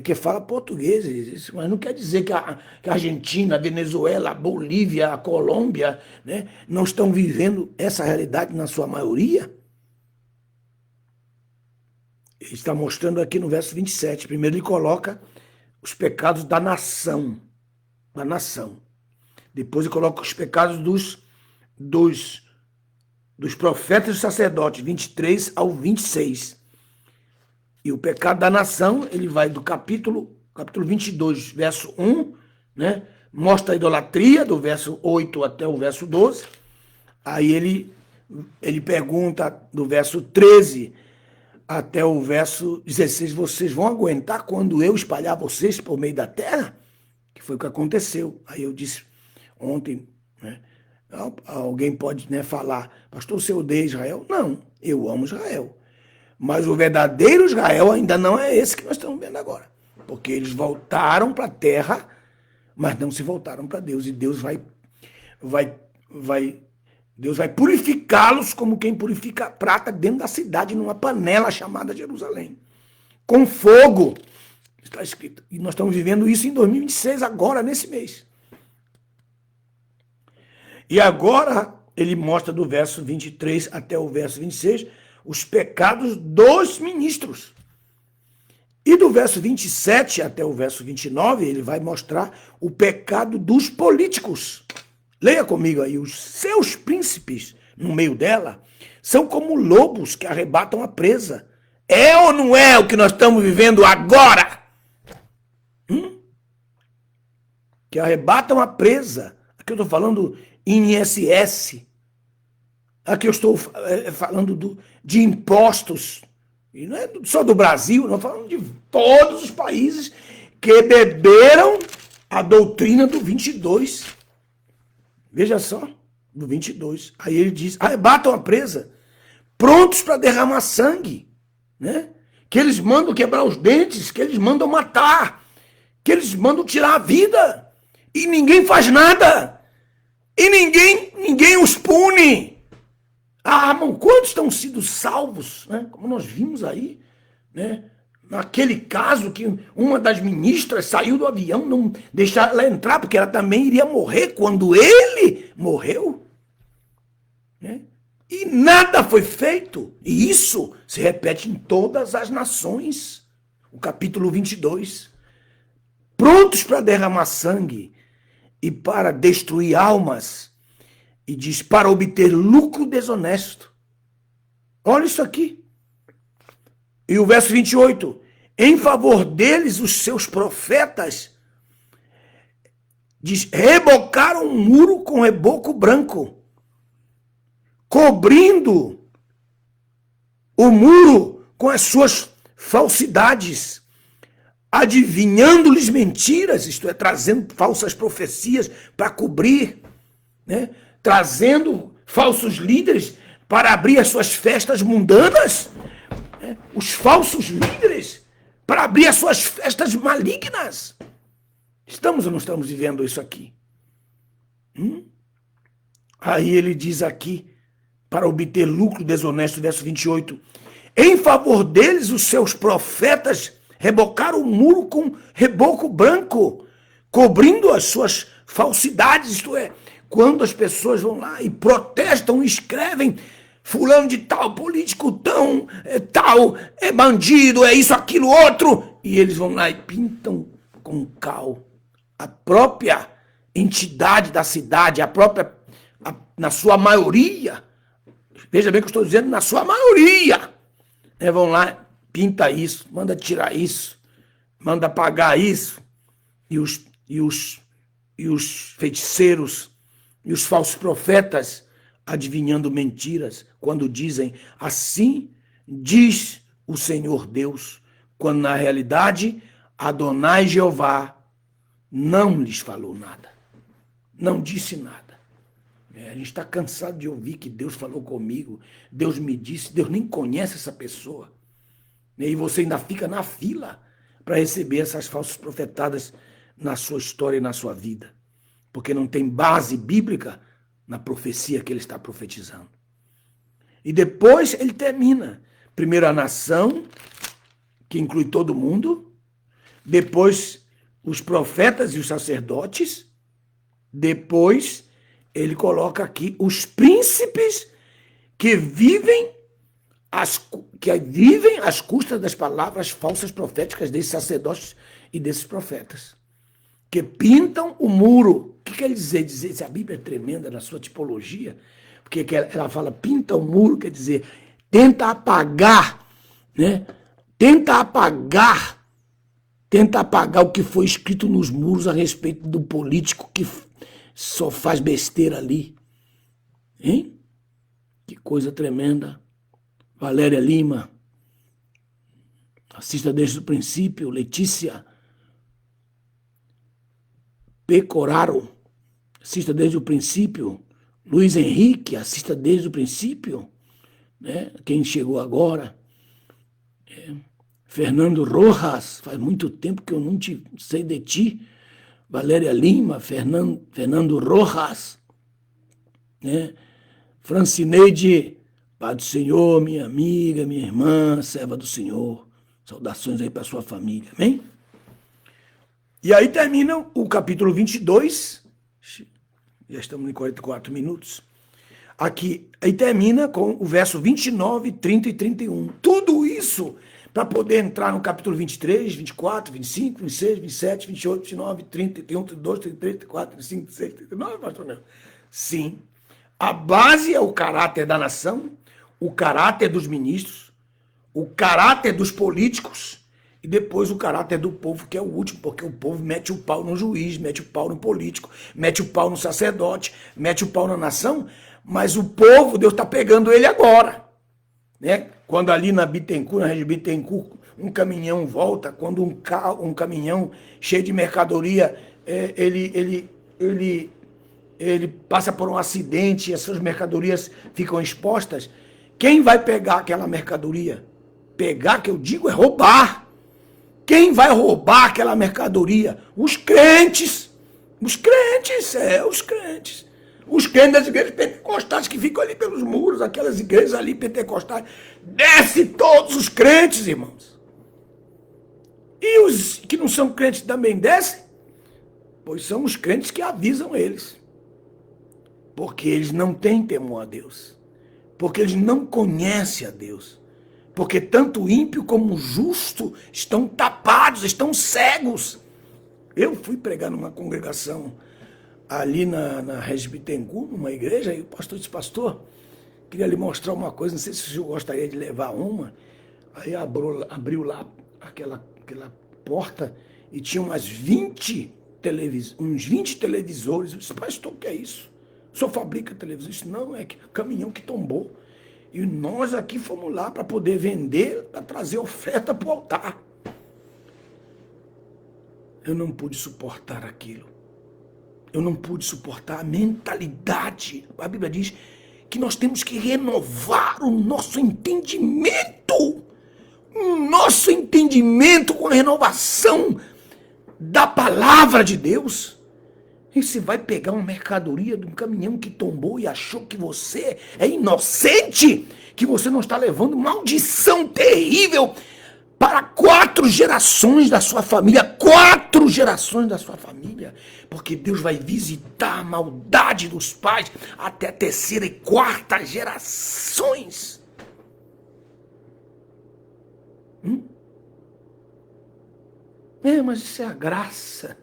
que fala português, mas não quer dizer que a Argentina, a Venezuela, a Bolívia, a Colômbia, né, não estão vivendo essa realidade na sua maioria. Ele está mostrando aqui no verso 27. Primeiro ele coloca os pecados da nação. Depois ele coloca os pecados dos profetas e sacerdotes, 23 ao 26. E o pecado da nação, ele vai do capítulo 22, verso 1, né? Mostra a idolatria, do verso 8 até o verso 12. Aí ele pergunta do verso 13 até o verso 16, vocês vão aguentar quando eu espalhar vocês por meio da terra? Que foi o que aconteceu. Aí eu disse ontem, né? Alguém pode, né, falar, pastor, você odeia Israel? Não, eu amo Israel. Mas o verdadeiro Israel ainda não é esse que nós estamos vendo agora. Porque eles voltaram para a terra, mas não se voltaram para Deus. E Deus Deus vai purificá-los como quem purifica a prata dentro da cidade, numa panela chamada Jerusalém. Com fogo. Está escrito. E nós estamos vivendo isso em 2026, agora, nesse mês. E agora ele mostra do verso 23 até o verso 26 os pecados dos ministros. E do verso 27 até o verso 29, ele vai mostrar o pecado dos políticos. Leia comigo aí, os seus príncipes no meio dela são como lobos que arrebatam a presa. É ou não é o que nós estamos vivendo agora? Que arrebatam a presa. Aqui eu estou falando INSS. Aqui eu estou falando de impostos. E não é só do Brasil, não falando de todos os países que beberam a doutrina do 22. Veja só, do 22. Aí ele diz, arrebatam a presa, prontos para derramar sangue, né? Que eles mandam quebrar os dentes, que eles mandam matar, que eles mandam tirar a vida. E ninguém faz nada. E ninguém os pune. Irmão, quantos estão sido salvos, né? Como nós vimos aí, né? Naquele caso que uma das ministras saiu do avião, não deixaram ela entrar, porque ela também iria morrer quando ele morreu. Né? E nada foi feito. E isso se repete em todas as nações. O capítulo 22. Prontos para derramar sangue e para destruir almas. E diz, para obter lucro desonesto. Olha isso aqui. E o verso 28. Em favor deles, os seus profetas, diz, rebocaram um muro com reboco branco, cobrindo o muro com as suas falsidades, adivinhando-lhes mentiras, isto é, trazendo falsas profecias para cobrir, né? Trazendo falsos líderes para abrir as suas festas mundanas, né? Os falsos líderes para abrir as suas festas malignas. Estamos ou não estamos vivendo isso aqui? Aí ele diz aqui, para obter lucro desonesto, verso 28, em favor deles os seus profetas rebocaram o muro com reboco branco, cobrindo as suas falsidades, isto é, quando as pessoas vão lá e protestam, escrevem, fulano de tal, político tão, tal, é bandido, é isso, aquilo, outro, e eles vão lá e pintam com cal a própria entidade da cidade, na sua maioria, veja bem que eu estou dizendo, na sua maioria, né, vão lá, pinta isso, manda tirar isso, manda apagar isso, e os feiticeiros e os falsos profetas adivinhando mentiras, quando dizem, assim diz o Senhor Deus, quando na realidade Adonai Jeová não lhes falou nada, não disse nada. A gente está cansado de ouvir que Deus falou comigo, Deus me disse, Deus nem conhece essa pessoa. E você ainda fica na fila para receber essas falsas profetadas na sua história e na sua vida, porque não tem base bíblica na profecia que ele está profetizando. E depois ele termina. Primeiro a nação, que inclui todo mundo. Depois os profetas e os sacerdotes. Depois ele coloca aqui os príncipes que vivem às custas das palavras falsas proféticas desses sacerdotes e desses profetas. Que pintam o muro. O que quer dizer? Se a Bíblia é tremenda na sua tipologia, porque ela fala pinta o muro, quer dizer, tenta apagar, né? Tenta apagar o que foi escrito nos muros a respeito do político que só faz besteira ali. Hein? Que coisa tremenda. Valéria Lima, assista desde o princípio. Letícia Pecoraro, assista desde o princípio. Luiz Henrique, assista desde o princípio. Né? Quem chegou agora. Fernando Rojas, faz muito tempo que eu não sei de ti. Valéria Lima, Fernando Rojas. Né? Francineide, Pai do Senhor, minha amiga, minha irmã, serva do Senhor. Saudações aí para sua família, amém? E aí termina o capítulo 22, já estamos em 44 minutos, aqui, aí termina com o verso 29, 30 e 31. Tudo isso para poder entrar no capítulo 23, 24, 25, 26, 27, 28, 29, 30, 31, 32, 33, 34, 35, 36, 39, pastor Nelson. Sim, a base é o caráter da nação, o caráter dos ministros, o caráter dos políticos e depois o caráter do povo, que é o último, porque o povo mete o pau no juiz, mete o pau no político, mete o pau no sacerdote, mete o pau na nação, mas o povo, Deus está pegando ele agora. Né? Quando ali na Bittencourt, na Rede Bittencourt, um caminhão volta, quando um caminhão cheio de mercadoria, ele passa por um acidente e as suas mercadorias ficam expostas, quem vai pegar aquela mercadoria? Pegar, que eu digo, é roubar. Quem vai roubar aquela mercadoria? Os crentes. Os crentes, os crentes. Os crentes das igrejas pentecostais que ficam ali pelos muros, aquelas igrejas ali pentecostais. Desce todos os crentes, irmãos. E os que não são crentes também descem? Pois são os crentes que avisam eles. Porque eles não têm temor a Deus. Porque eles não conhecem a Deus. Porque tanto o ímpio como o justo estão tapados, estão cegos. Eu fui pregar numa congregação ali na Rede Bittencourt, numa igreja, e o pastor disse, pastor, queria lhe mostrar uma coisa, não sei se o senhor gostaria de levar uma. Aí abriu lá aquela porta e tinha uns 20 televisores. Eu disse, pastor, o que é isso? O senhor fabrica televisão? Isso não, é caminhão que tombou. E nós aqui fomos lá para poder vender, para trazer oferta para o altar. Eu não pude suportar aquilo. Eu não pude suportar a mentalidade. A Bíblia diz que nós temos que renovar o nosso entendimento. O nosso entendimento com a renovação da palavra de Deus. E você vai pegar uma mercadoria de um caminhão que tombou e achou que você é inocente, que você não está levando maldição terrível para 4 gerações da sua família. 4 gerações da sua família. Porque Deus vai visitar a maldade dos pais até a 3ª e 4ª gerações. Mas isso é a graça.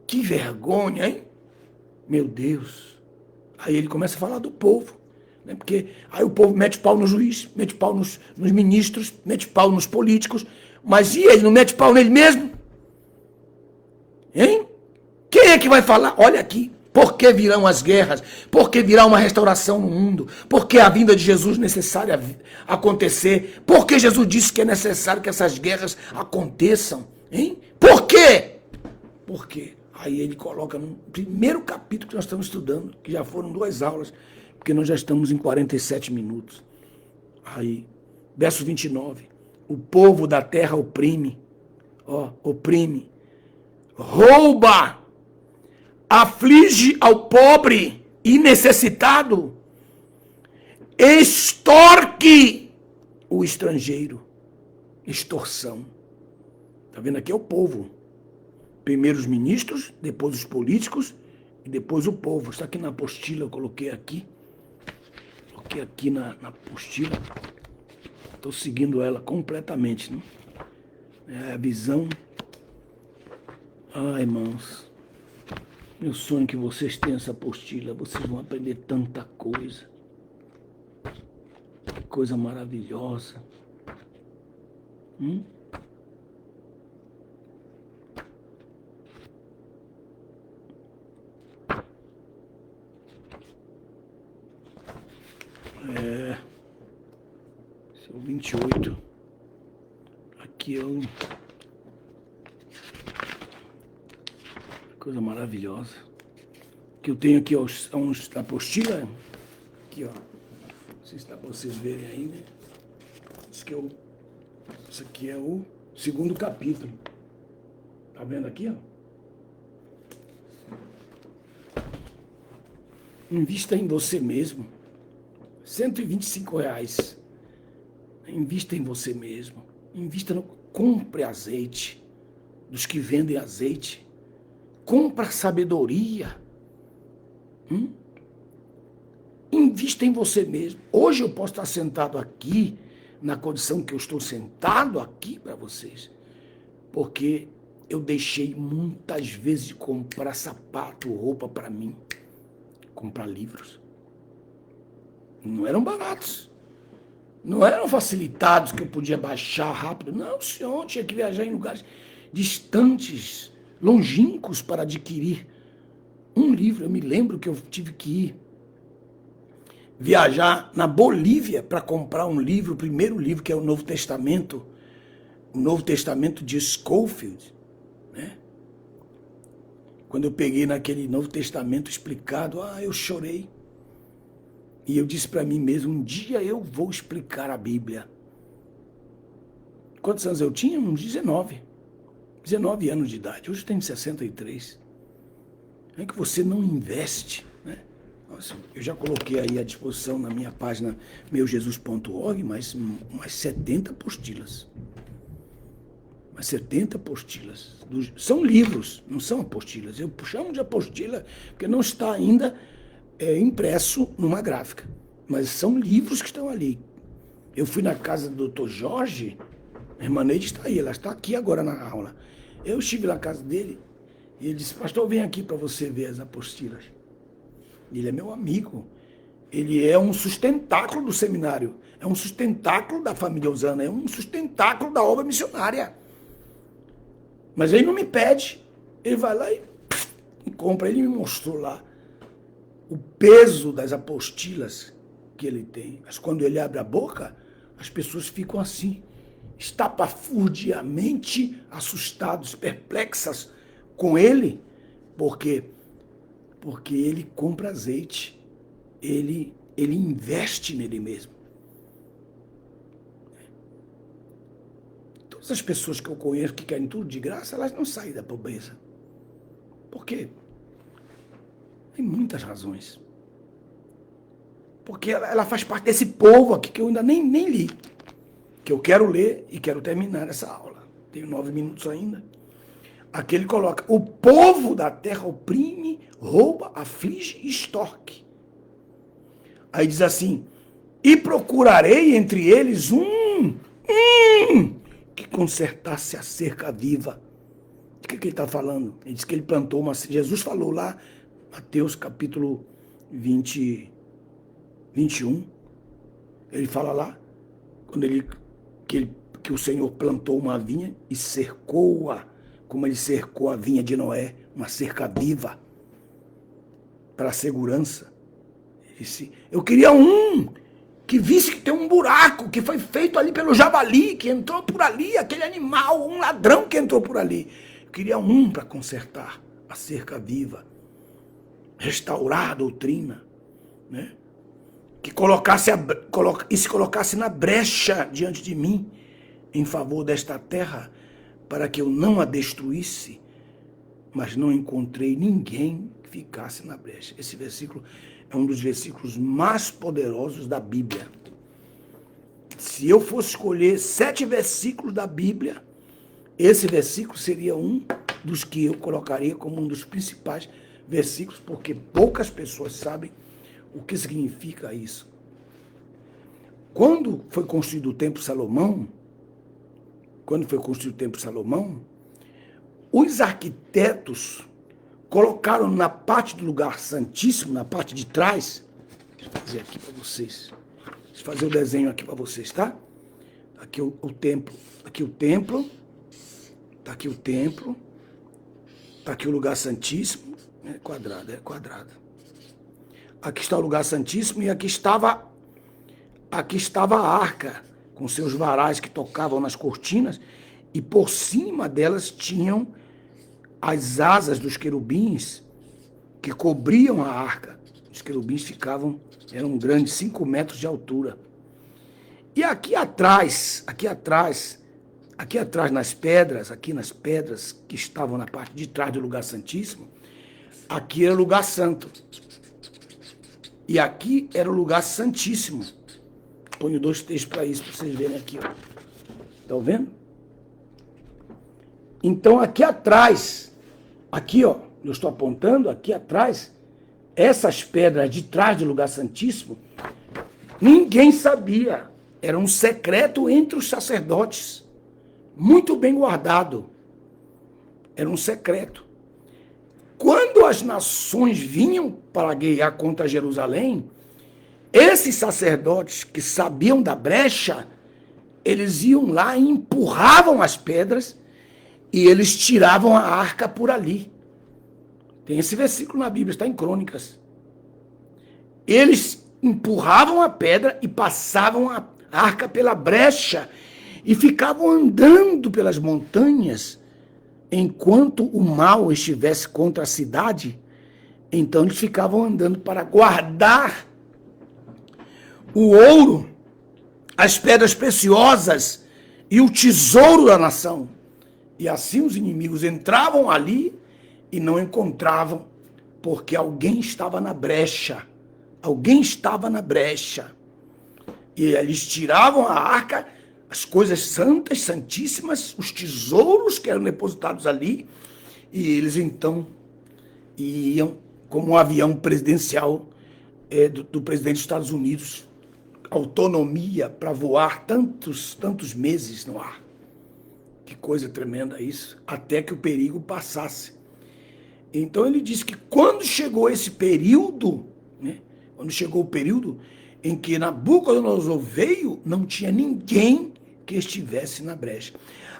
Que vergonha, hein? Meu Deus. Aí ele começa a falar do povo. Né? Porque aí o povo mete pau no juiz, mete pau nos ministros, mete pau nos políticos. Mas e ele não mete pau nele mesmo? Hein? Quem é que vai falar? Olha aqui. Por que virão as guerras? Por que virá uma restauração no mundo? Por que a vinda de Jesus é necessária acontecer? Por que Jesus disse que é necessário que essas guerras aconteçam? Hein? Por quê? Por quê? Aí ele coloca no primeiro capítulo que nós estamos estudando, que já foram 2 aulas, porque nós já estamos em 47 minutos. Aí, verso 29. O povo da terra oprime, oprime, rouba, aflige ao pobre e necessitado, extorque o estrangeiro. Extorsão. Está vendo aqui é o povo. Primeiro os ministros, depois os políticos e depois o povo. Está aqui na apostila, eu coloquei aqui. Coloquei aqui na apostila. Estou seguindo ela completamente. Né? É a visão. Irmãos, meu sonho é que vocês tenham essa apostila. Vocês vão aprender tanta coisa. Que coisa maravilhosa. Esse é o 28. Aqui é o... Coisa maravilhosa. Que eu tenho aqui uns apostila. Aqui, ó. Não sei se dá para vocês verem aí, né? Isso aqui é o 2º capítulo. Tá vendo aqui, ó? Invista em você mesmo. R$125. Invista em você mesmo. Compre azeite dos que vendem azeite. Compra sabedoria. Invista em você mesmo. Hoje eu posso estar sentado aqui, na condição que eu estou sentado aqui para vocês, porque eu deixei muitas vezes de comprar sapato, roupa para mim, comprar livros. Não eram baratos. Não eram facilitados que eu podia baixar rápido. Não, senhor, tinha que viajar em lugares distantes, longínquos para adquirir um livro. Eu me lembro que eu tive que ir viajar na Bolívia para comprar um livro, o primeiro livro, que é o Novo Testamento de Scofield, né? Quando eu peguei naquele Novo Testamento explicado, eu chorei. E eu disse para mim mesmo, um dia eu vou explicar a Bíblia. Quantos anos eu tinha? Uns 19 anos de idade. Hoje eu tenho 63. É que você não investe, né? Nossa, eu já coloquei aí à disposição na minha página meujesus.org mais 70 apostilas. Mas 70 apostilas. São livros, não são apostilas. Eu chamo de apostila porque não está ainda impresso numa gráfica. Mas são livros que estão ali. Eu fui na casa do Dr. Jorge, a irmã Neide está aí, ela está aqui agora na aula. Eu estive na casa dele e ele disse, pastor, vem aqui para você ver as apostilas. Ele é meu amigo. Ele é um sustentáculo do seminário. É um sustentáculo da família Osana. É um sustentáculo da obra missionária. Mas ele não me pede. Ele vai lá e compra. Ele me mostrou lá o peso das apostilas que ele tem. Mas quando ele abre a boca, as pessoas ficam assim, estapafurdiamente assustados, perplexas com ele. Por quê? Porque ele compra azeite. Ele investe nele mesmo. Todas as pessoas que eu conheço que querem tudo de graça, elas não saem da pobreza. Por quê? Tem muitas razões. Porque ela faz parte desse povo aqui que eu ainda nem li. Que eu quero ler e quero terminar essa aula. Tenho 9 minutos ainda. Aqui ele coloca, o povo da terra oprime, rouba, aflige e extorque. Aí diz assim, e procurarei entre eles um que consertasse a cerca viva. O que ele está falando? Ele diz que ele plantou uma... Jesus falou lá, Mateus capítulo 21, ele fala lá, quando que o Senhor plantou uma vinha e cercou-a, como ele cercou a vinha de Noé, uma cerca viva, para a segurança. Ele disse, eu queria um que visse que tem um buraco, que foi feito ali pelo javali, que entrou por ali, aquele animal, um ladrão que entrou por ali. Eu queria um para consertar a cerca viva, restaurar a doutrina, né? Que se colocasse na brecha diante de mim, em favor desta terra, para que eu não a destruísse, mas não encontrei ninguém que ficasse na brecha. Esse versículo é um dos versículos mais poderosos da Bíblia. Se eu fosse escolher 7 versículos da Bíblia, esse versículo seria um dos que eu colocaria como um dos principais versículos, porque poucas pessoas sabem o que significa isso. Quando foi construído o Templo de Salomão, os arquitetos colocaram na parte do lugar santíssimo, na parte de trás, deixa eu fazer aqui para vocês, deixa eu fazer o desenho aqui para vocês, tá? Aqui o templo, aqui o templo, tá aqui o templo, tá aqui o lugar santíssimo, é quadrado. Aqui está o lugar santíssimo e aqui estava a arca, com seus varais que tocavam nas cortinas, e por cima delas tinham as asas dos querubins que cobriam a arca. Os querubins eram grandes, 5 metros de altura. E aqui atrás nas pedras que estavam na parte de trás do lugar santíssimo, aqui era o lugar santo. E aqui era o lugar santíssimo. Ponho 2 textos para isso, para vocês verem aqui. Estão vendo? Então, aqui atrás, aqui, ó, eu estou apontando, aqui atrás, essas pedras de trás do lugar santíssimo, ninguém sabia. Era um secreto entre os sacerdotes. Muito bem guardado. Era um secreto. Quando as nações vinham para guerrear contra Jerusalém, Esses sacerdotes que sabiam da brecha, eles iam lá e empurravam as pedras e eles tiravam a arca por ali. Tem esse versículo na Bíblia, está em Crônicas. Eles empurravam a pedra e passavam a arca pela brecha e ficavam andando pelas montanhas enquanto o mal estivesse contra a cidade. Então eles ficavam andando para guardar o ouro, as pedras preciosas e o tesouro da nação. E assim os inimigos entravam ali e não encontravam, porque alguém estava na brecha. Alguém estava na brecha. E eles tiravam a arca, as coisas santas, santíssimas, os tesouros que eram depositados ali, e eles então iam como um avião presidencial do presidente dos Estados Unidos, autonomia para voar tantos meses no ar. Que coisa tremenda isso, até que o perigo passasse. Então ele disse que quando chegou esse período, né, quando chegou o período em que Nabucodonosor veio, não tinha ninguém que estivesse na brecha.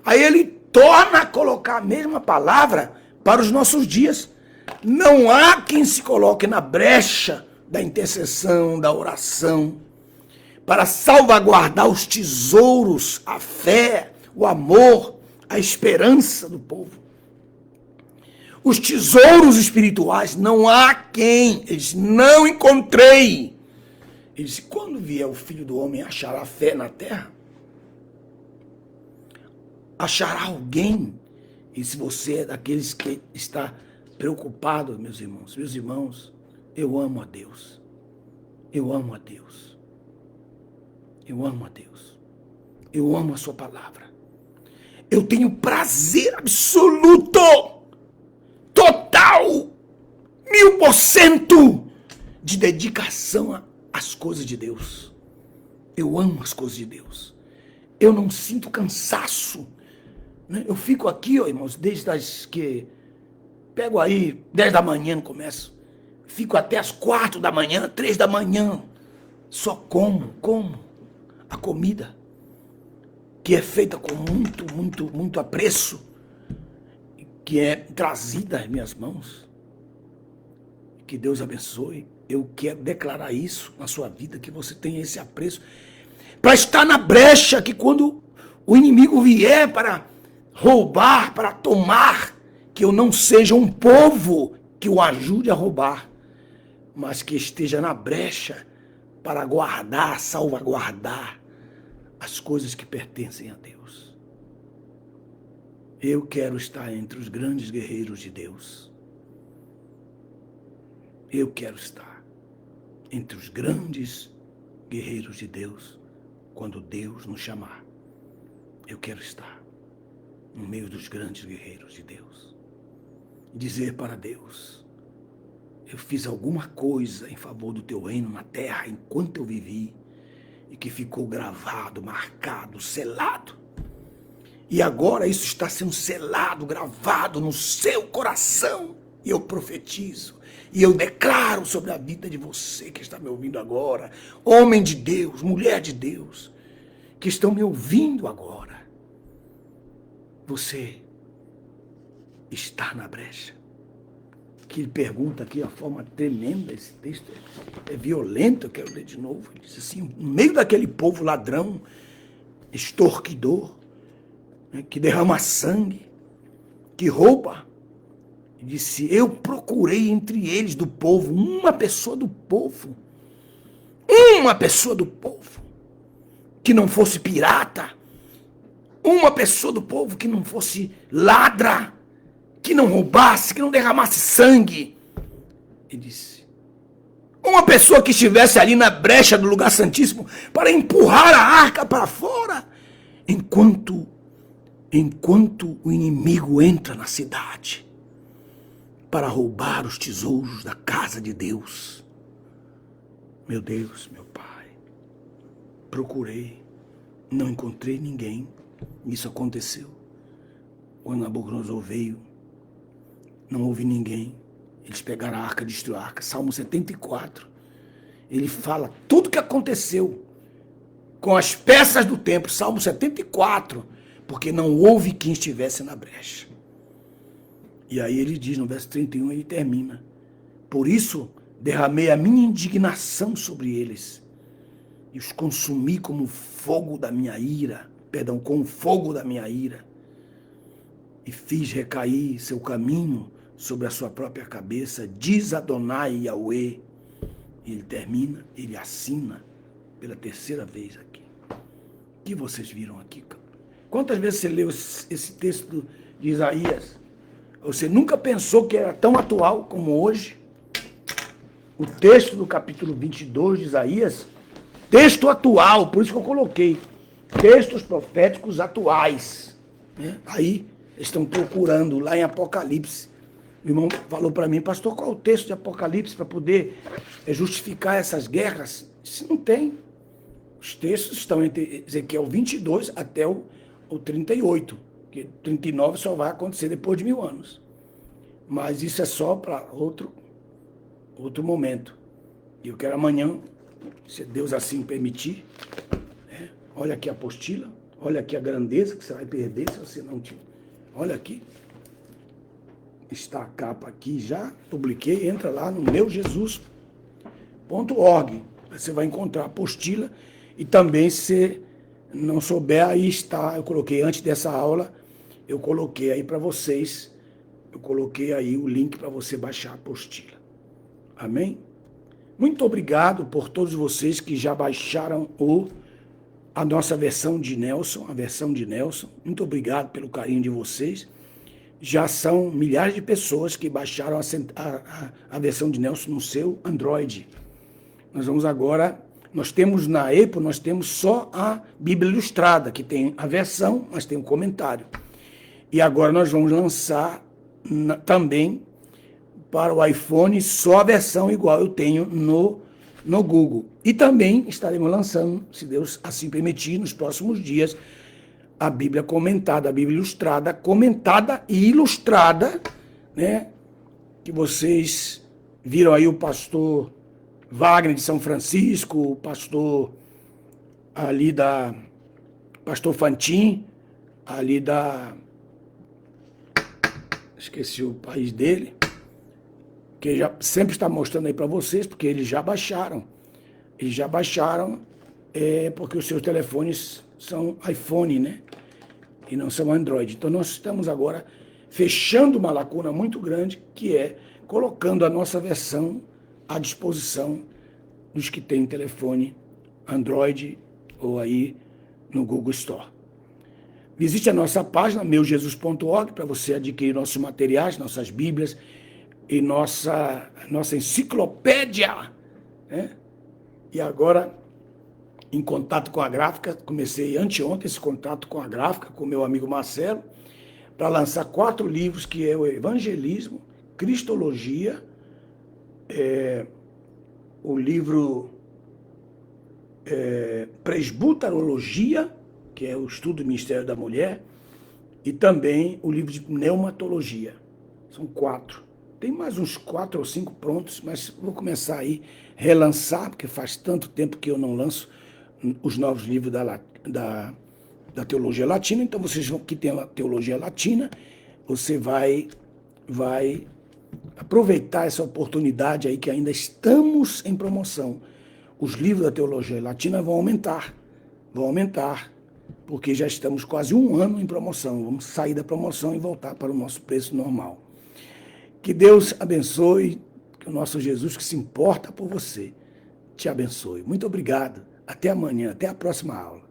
Aí ele torna a colocar a mesma palavra para os nossos dias. Não há quem se coloque na brecha da intercessão, da oração, para salvaguardar os tesouros, a fé, o amor, a esperança do povo. Os tesouros espirituais, não há quem, eles não encontrei. Ele disse, quando vier o Filho do Homem, achará fé na terra? Achará alguém? E se você é daqueles que está preocupado, meus irmãos, eu amo a Deus. Eu amo a Deus. Eu amo a Deus. Eu amo a sua palavra. Eu tenho prazer absoluto, total, 1000% de dedicação às coisas de Deus. Eu amo as coisas de Deus. Eu não sinto cansaço. Né? Eu fico aqui, ó, irmãos, desde as que... Pego aí, 10 da manhã no começo. Fico até as 4 da manhã, 3 da manhã. Só como a comida, que é feita com muito apreço, que é trazida às minhas mãos. Que Deus abençoe. Eu quero declarar isso na sua vida, que você tenha esse apreço, para estar na brecha, que quando o inimigo vier para roubar, para tomar, que eu não seja um povo que o ajude a roubar, mas que esteja na brecha para guardar, salvaguardar as coisas que pertencem a Deus. Eu quero estar entre os grandes guerreiros de Deus. Eu quero estar entre os grandes guerreiros de Deus quando Deus nos chamar. Eu quero estar no meio dos grandes guerreiros de Deus. Dizer para Deus, eu fiz alguma coisa em favor do teu reino na terra enquanto eu vivi e que ficou gravado, marcado, selado. E agora isso está sendo selado, gravado no seu coração. E eu profetizo, e eu declaro sobre a vida de você que está me ouvindo agora, homem de Deus, mulher de Deus, que estão me ouvindo agora. Você está na brecha. Que ele pergunta aqui, a forma tremenda, esse texto é violento, eu quero ler de novo. Ele diz assim, no meio daquele povo ladrão, extorquidor, né, que derrama sangue, que rouba, ele disse, eu procurei entre eles do povo, uma pessoa do povo, que não fosse pirata, uma pessoa do povo que não fosse ladra, que não roubasse, que não derramasse sangue. Ele disse, uma pessoa que estivesse ali na brecha do lugar santíssimo para empurrar a arca para fora, enquanto o inimigo entra na cidade para roubar os tesouros da casa de Deus. Meu Deus, meu Pai, procurei, não encontrei ninguém. Isso aconteceu. Quando Nabucodonosor veio, não houve ninguém. Eles pegaram a arca, destruíram a arca. Salmo 74. ele fala tudo que aconteceu com as peças do templo, Salmo 74, porque não houve quem estivesse na brecha. E aí ele diz no verso 31, ele termina: por isso derramei a minha indignação sobre eles e os consumi como fogo da minha ira, com o fogo da minha ira, e fiz recair seu caminho sobre a sua própria cabeça, diz Adonai Yahweh. E ele termina, ele assina pela terceira vez aqui. O que vocês viram aqui? Quantas vezes você leu esse texto de Isaías? Você nunca pensou que era tão atual como hoje? O texto do capítulo 22 de Isaías, texto atual, por isso que eu coloquei, textos proféticos atuais. Né? Aí estão procurando lá em Apocalipse. O irmão falou para mim: pastor, qual é o texto de Apocalipse para poder justificar essas guerras? Isso não tem. Os textos estão entre Ezequiel 22 até o 38, que 39 só vai acontecer depois de 1000 anos. Mas isso é só para outro momento. E eu quero amanhã, se Deus assim permitir, né? Olha aqui a apostila, olha aqui a grandeza que você vai perder se você não tiver. Olha aqui. Está a capa aqui já, publiquei, entra lá no meujesus.org. Você vai encontrar a apostila e também, se não souber, aí está, eu coloquei antes dessa aula, eu coloquei aí para vocês, eu coloquei aí o link para você baixar a apostila. Amém? Muito obrigado por todos vocês que já baixaram a nossa versão de Nelson, a versão de Nelson. Muito obrigado pelo carinho de vocês. Já são milhares de pessoas que baixaram a versão de Nelson no seu Android. Nós vamos agora, nós temos na Apple, nós temos só a Bíblia Ilustrada, que tem a versão, mas tem um comentário. E agora nós vamos lançar também para o iPhone só a versão igual eu tenho no Google. E também estaremos lançando, se Deus assim permitir, nos próximos dias, a Bíblia comentada, a Bíblia Ilustrada, comentada e ilustrada, né? Que vocês viram aí o pastor Wagner de São Francisco, o pastor ali pastor Fantin, ali esqueci o país dele, que já sempre está mostrando aí para vocês, porque eles já baixaram. Eles já baixaram, porque os seus telefones são iPhone, né? E não são Android. Então nós estamos agora fechando uma lacuna muito grande, que é colocando a nossa versão à disposição dos que têm telefone Android ou aí no Google Store. Visite a nossa página, meujesus.org, para você adquirir nossos materiais, nossas Bíblias e nossa enciclopédia, né? E agora, em contato com a gráfica, comecei anteontem esse contato com a gráfica, com meu amigo Marcelo, para lançar 4 livros, que é o Evangelismo, Cristologia, o livro Presbuterologia, que é o estudo do Ministério da Mulher, e também o livro de Pneumatologia. São 4. Tem mais uns 4 ou 5 prontos, mas vou começar aí a relançar, porque faz tanto tempo que eu não lanço os novos livros da Teologia Latina. Então, vocês que tem a Teologia Latina, você vai aproveitar essa oportunidade aí, que ainda estamos em promoção. Os livros da Teologia Latina vão aumentar, porque já estamos quase 1 ano em promoção. Vamos sair da promoção e voltar para o nosso preço normal. Que Deus abençoe, que o nosso Jesus, que se importa por você, te abençoe. Muito obrigado. Até amanhã, até a próxima aula.